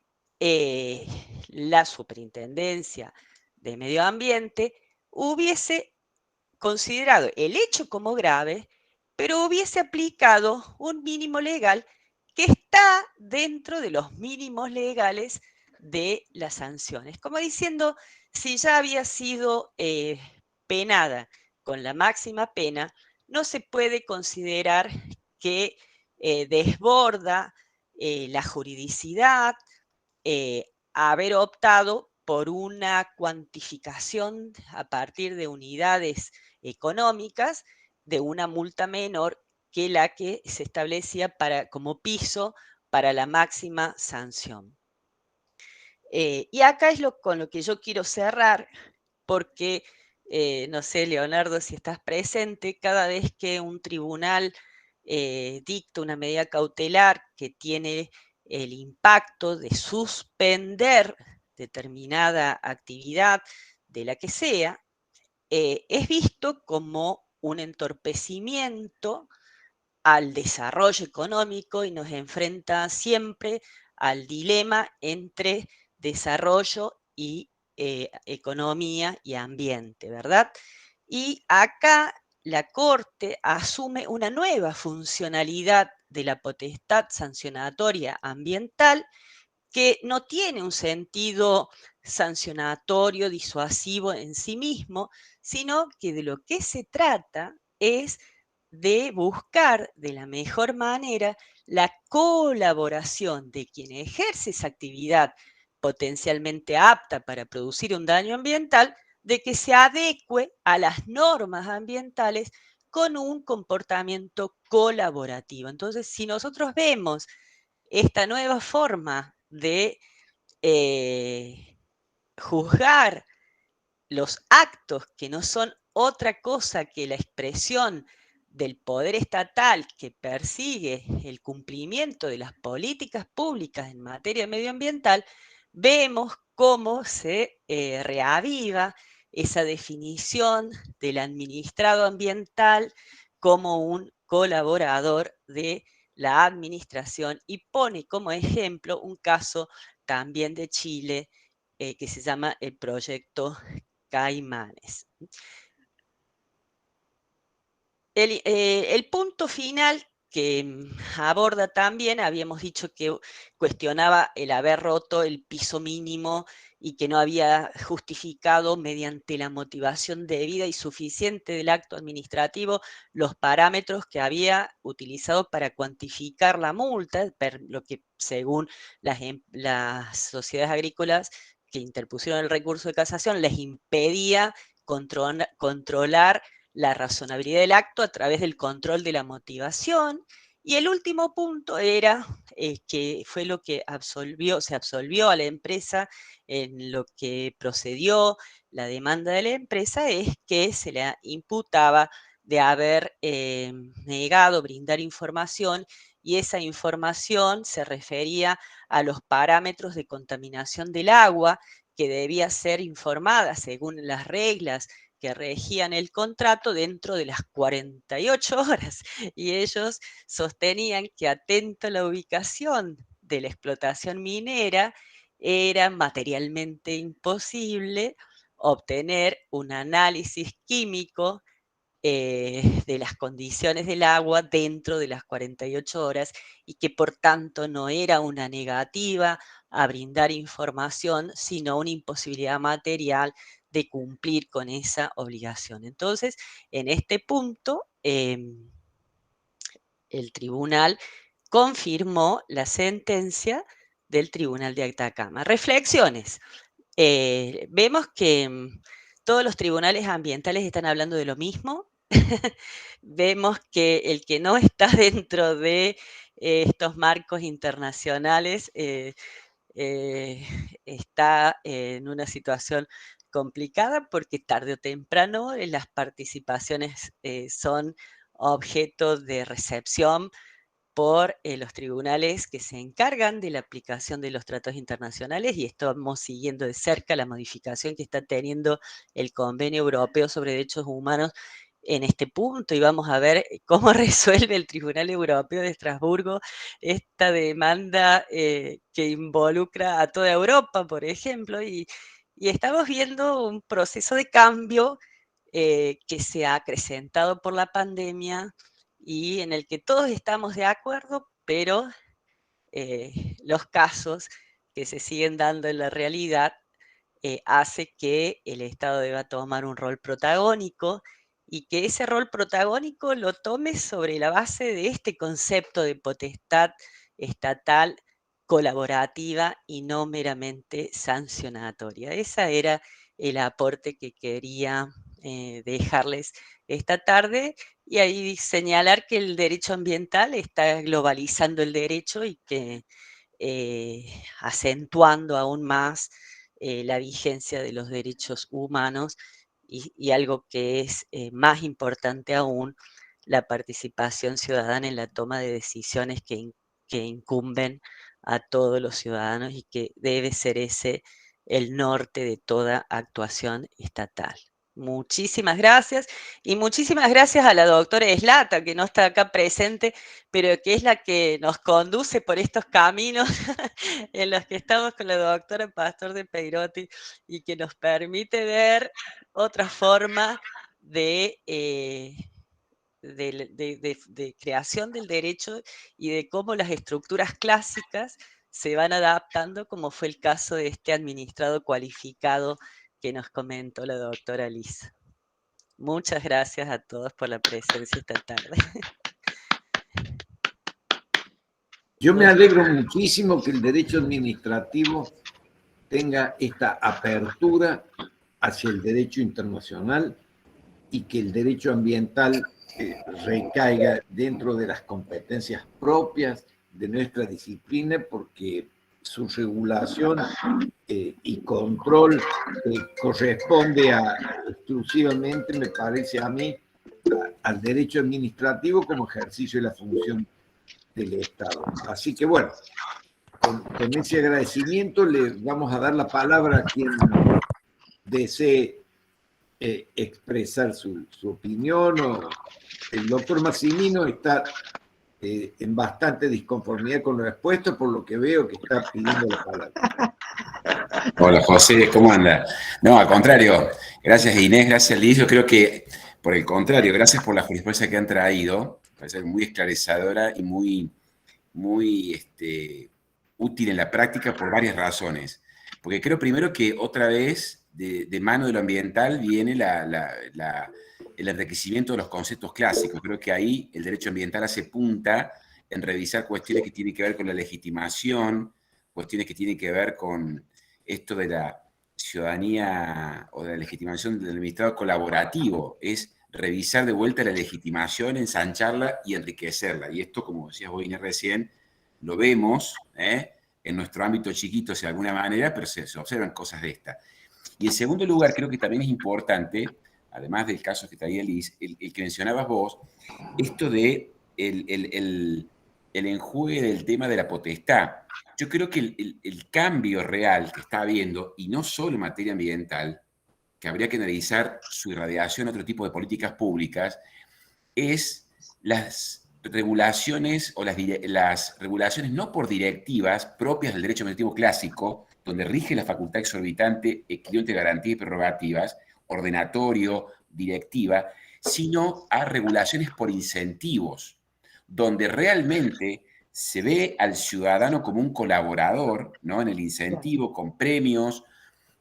la Superintendencia de Medio Ambiente hubiese considerado el hecho como grave, pero hubiese aplicado un mínimo legal que está dentro de los mínimos legales de las sanciones. Como diciendo, si ya había sido penada con la máxima pena, no se puede considerar que desborda la juridicidad haber optado por una cuantificación a partir de unidades económicas de una multa menor que la que se establecía como piso para la máxima sanción. Y acá es con lo que yo quiero cerrar, porque, no sé, Leonardo, si estás presente, cada vez que un tribunal dicta una medida cautelar que tiene el impacto de suspender determinada actividad de la que sea, es visto como un entorpecimiento al desarrollo económico y nos enfrenta siempre al dilema entre desarrollo y economía y ambiente, ¿verdad? Y acá la Corte asume una nueva funcionalidad de la potestad sancionatoria ambiental que no tiene un sentido sancionatorio, disuasivo en sí mismo, sino que de lo que se trata es de buscar de la mejor manera la colaboración de quien ejerce esa actividad potencialmente apta para producir un daño ambiental, de que se adecue a las normas ambientales con un comportamiento colaborativo. Entonces, si nosotros vemos esta nueva forma de juzgar los actos que no son otra cosa que la expresión del poder estatal que persigue el cumplimiento de las políticas públicas en materia medioambiental, vemos cómo se reaviva esa definición del administrado ambiental como un colaborador de la administración y pone como ejemplo un caso también de Chile que se llama el proyecto Caimanes. El punto final que aborda también, habíamos dicho que cuestionaba el haber roto el piso mínimo y que no había justificado mediante la motivación debida y suficiente del acto administrativo los parámetros que había utilizado para cuantificar la multa, lo que según las sociedades agrícolas que interpusieron el recurso de casación les impedía controlar la razonabilidad del acto a través del control de la motivación. Y el último punto era que fue lo que se absolvió a la empresa en lo que procedió la demanda de la empresa, es que se le imputaba de haber negado brindar información, y esa información se refería a los parámetros de contaminación del agua que debía ser informada según las reglas que regían el contrato dentro de las 48 horas. Y ellos sostenían que, atento a la ubicación de la explotación minera, era materialmente imposible obtener un análisis químico de las condiciones del agua dentro de las 48 horas y que por tanto no era una negativa a brindar información, sino una imposibilidad material de cumplir con esa obligación. Entonces, en este punto, el tribunal confirmó la sentencia del Tribunal de Atacama. Reflexiones. Vemos que todos los tribunales ambientales están hablando de lo mismo. Vemos que el que no está dentro de estos marcos internacionales está en una situación complicada, porque tarde o temprano las participaciones son objeto de recepción por los tribunales que se encargan de la aplicación de los tratados internacionales, y estamos siguiendo de cerca la modificación que está teniendo el Convenio Europeo sobre Derechos Humanos en este punto, y vamos a ver cómo resuelve el Tribunal Europeo de Estrasburgo esta demanda que involucra a toda Europa, por ejemplo, y estamos viendo un proceso de cambio que se ha acrecentado por la pandemia y en el que todos estamos de acuerdo, pero los casos que se siguen dando en la realidad hace que el Estado deba tomar un rol protagónico, y que ese rol protagónico lo tome sobre la base de este concepto de potestad estatal colaborativa y no meramente sancionatoria. Ese era el aporte que quería dejarles esta tarde, y ahí señalar que el derecho ambiental está globalizando el derecho y que acentuando aún más la vigencia de los derechos humanos, y algo que es más importante aún, la participación ciudadana en la toma de decisiones que incumben a todos los ciudadanos, y que debe ser ese el norte de toda actuación estatal. Muchísimas gracias, y muchísimas gracias a la doctora Eslata, que no está acá presente, pero que es la que nos conduce por estos caminos en los que estamos con la doctora Pastor de Peirotti, y que nos permite ver otra forma de creación del derecho, y de cómo las estructuras clásicas se van adaptando, como fue el caso de este administrado cualificado que nos comentó la doctora Lisa. Muchas gracias a todos por la presencia esta tarde. Yo me alegro muchísimo que el derecho administrativo tenga esta apertura hacia el derecho internacional, y que el derecho ambiental recaiga dentro de las competencias propias de nuestra disciplina, porque su regulación y control corresponde exclusivamente, me parece a mí, al derecho administrativo como ejercicio de la función del Estado. Así que bueno, con ese agradecimiento le vamos a dar la palabra a quien desee expresar su opinión. El doctor Massimino está en bastante disconformidad con lo expuesto, por lo que veo que está pidiendo la palabra. Hola José, ¿cómo anda? No, al contrario, gracias Inés, gracias Liz. Yo creo que, por el contrario, gracias por la jurisprudencia que han traído, me parece muy esclarecedora y muy útil en la práctica por varias razones. Porque creo primero que otra vez, de mano de lo ambiental, viene el enriquecimiento de los conceptos clásicos. Creo que ahí el derecho ambiental hace punta en revisar cuestiones que tienen que ver con la legitimación, cuestiones que tienen que ver con esto de la ciudadanía o de la legitimación del administrado colaborativo. Es revisar de vuelta la legitimación, ensancharla y enriquecerla. Y esto, como decías vos, Inés, recién, lo vemos en nuestro ámbito chiquito, de alguna manera, pero se observan cosas de esta. Y en segundo lugar, creo que también es importante, además del caso que traía Liz, el que mencionabas vos, esto de el enjuegue del tema de la potestad. Yo creo que el cambio real que está habiendo, y no solo en materia ambiental, que habría que analizar su irradiación a otro tipo de políticas públicas, es las regulaciones o las regulaciones no por directivas propias del derecho administrativo clásico, donde rige la facultad exorbitante, equilibrio de garantías y prerrogativas, ordenatorio, directiva, sino a regulaciones por incentivos, donde realmente se ve al ciudadano como un colaborador, ¿no? En el incentivo, con premios,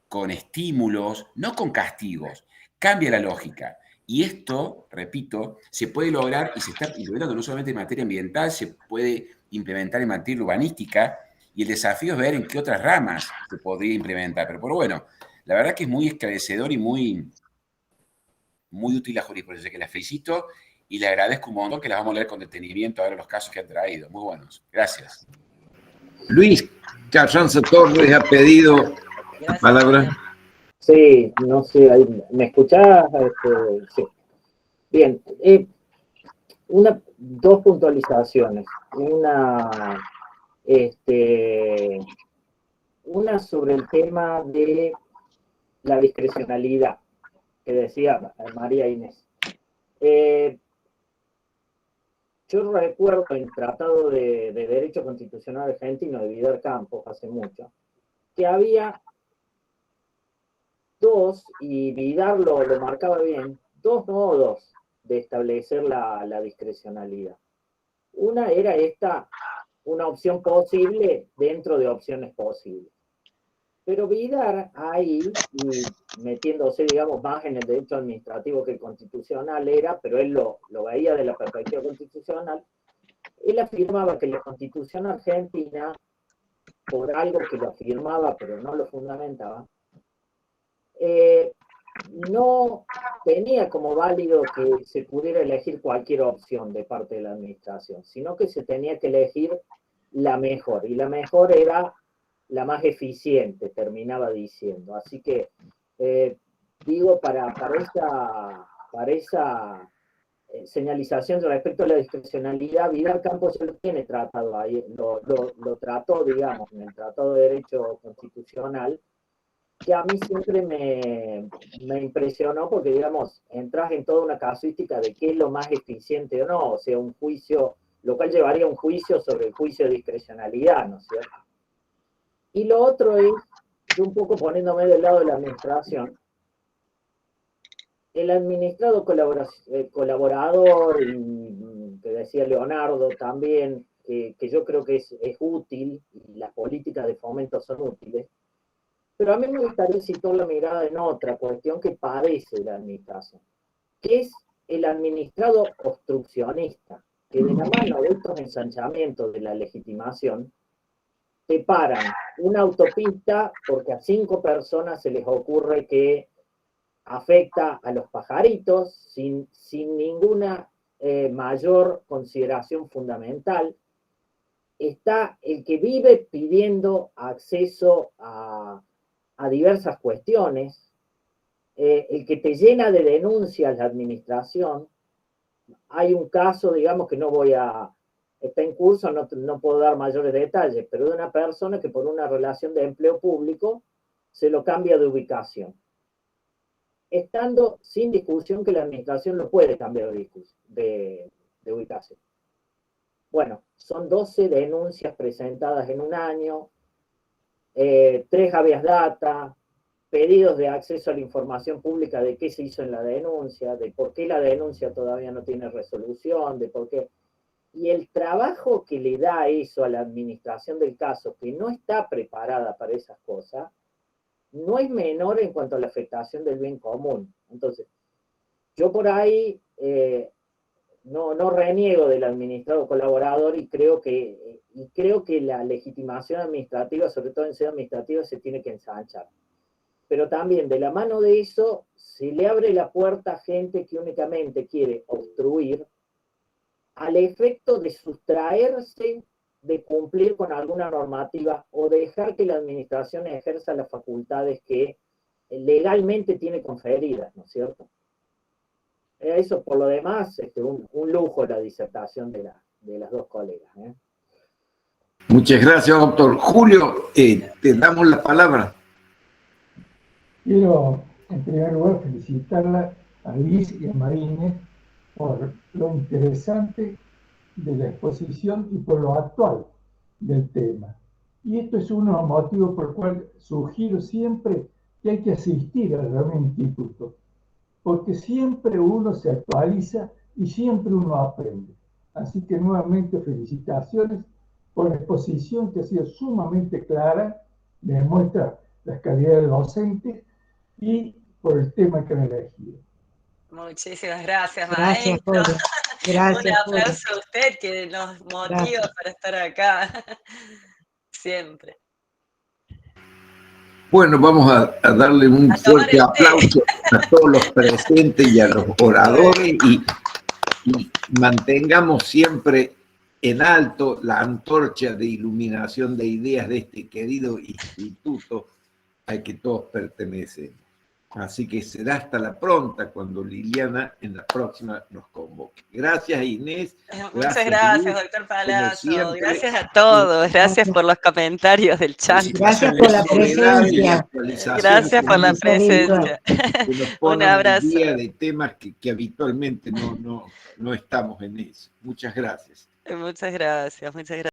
con estímulos, no con castigos. Cambia la lógica. Y esto, repito, se puede lograr y se está implementando no solamente en materia ambiental, se puede implementar en materia urbanística, y el desafío es ver en qué otras ramas se podría implementar. Pero bueno, la verdad que es muy esclarecedor y muy útil la jurisprudencia, que la felicito y le agradezco un montón, que las vamos a leer con detenimiento ahora los casos que han traído. Muy buenos. Gracias. Luis Carranza Torres ha pedido la palabra. Sí, no sé, ¿me escuchás? Sí. Bien, dos puntualizaciones. Una sobre el tema de la discrecionalidad, que decía María Inés. Yo recuerdo el Tratado de Derecho Constitucional Argentino de Vidal Campos, hace mucho, que había dos, y Vidal lo marcaba bien, dos modos de establecer la discrecionalidad. Una era una opción posible dentro de opciones posibles. Pero Vidal ahí, y metiéndose, digamos, más en el derecho administrativo que el constitucional era, pero él lo veía de la perspectiva constitucional, él afirmaba que la Constitución argentina por algo que lo afirmaba pero no lo fundamentaba, no tenía como válido que se pudiera elegir cualquier opción de parte de la administración, sino que se tenía que elegir la mejor, y la mejor era la más eficiente, terminaba diciendo. Así que, digo, para esa señalización respecto a la discrecionalidad, Vidal Campos ya lo tiene tratado ahí, lo trató, digamos, en el Tratado de Derecho Constitucional, que a mí siempre me impresionó porque, digamos, entras en toda una casuística de qué es lo más eficiente o no, o sea, un juicio, lo cual llevaría a un juicio sobre el juicio de discrecionalidad, ¿no es cierto? Y lo otro es, yo un poco poniéndome del lado de la administración, el administrado colaborador, y que decía Leonardo también, que yo creo que es útil, y las políticas de fomento son útiles, pero a mí me gustaría situar la mirada en otra cuestión que padece la administración, que es el administrado obstruccionista, que de la mano de estos ensanchamientos de la legitimación, te paran una autopista porque a 5 personas se les ocurre que afecta a los pajaritos sin ninguna mayor consideración fundamental. Está el que vive pidiendo acceso a diversas cuestiones, el que te llena de denuncias la administración. Hay un caso, digamos, que no voy a... está en curso, no puedo dar mayores detalles, pero de una persona que por una relación de empleo público se lo cambia de ubicación, estando sin discusión que la administración lo puede cambiar de ubicación. Bueno, son 12 denuncias presentadas en un año, 3 habeas data, pedidos de acceso a la información pública de qué se hizo en la denuncia, de por qué la denuncia todavía no tiene resolución, de por qué... Y el trabajo que le da eso a la administración del caso, que no está preparada para esas cosas, no es menor en cuanto a la afectación del bien común. Entonces, yo por ahí no reniego del administrado colaborador y creo que la legitimación administrativa, sobre todo en sede administrativa, se tiene que ensanchar. Pero también de la mano de eso se le abre la puerta a gente que únicamente quiere obstruir al efecto de sustraerse de cumplir con alguna normativa o dejar que la administración ejerza las facultades que legalmente tiene conferidas, ¿no es cierto? Eso, por lo demás, un lujo la disertación de las dos colegas. Muchas gracias, doctor. Julio, te damos la palabra. Quiero, en primer lugar, felicitarla a Liz y a Marínez por lo interesante de la exposición y por lo actual del tema. Y esto es uno de los motivos por el cual sugiero siempre que hay que asistir al Real Instituto, porque siempre uno se actualiza y siempre uno aprende. Así que nuevamente felicitaciones por la exposición que ha sido sumamente clara, demuestra las calidades docentes y por el tema que han elegido. Muchísimas gracias, Gracias, maestro. Julio. Gracias, Un aplauso a usted que nos motiva Gracias. para estar acá. Siempre. Bueno, vamos a darle un A tomar fuerte el té. aplauso a todos los presentes y a los oradores y mantengamos siempre en alto la antorcha de iluminación de ideas de este querido instituto al que todos pertenecen. Así que será hasta la pronta cuando Liliana en la próxima nos convoque. Gracias, Inés. Muchas gracias, Luis, doctor Palazzo. siempre. Gracias a todos. Gracias por los comentarios del chat. Gracias por la presencia. Gracias por la presencia. Que nos Un ponen al abrazo. día de temas que habitualmente no estamos en eso. Muchas gracias. Muchas gracias. Muchas gracias.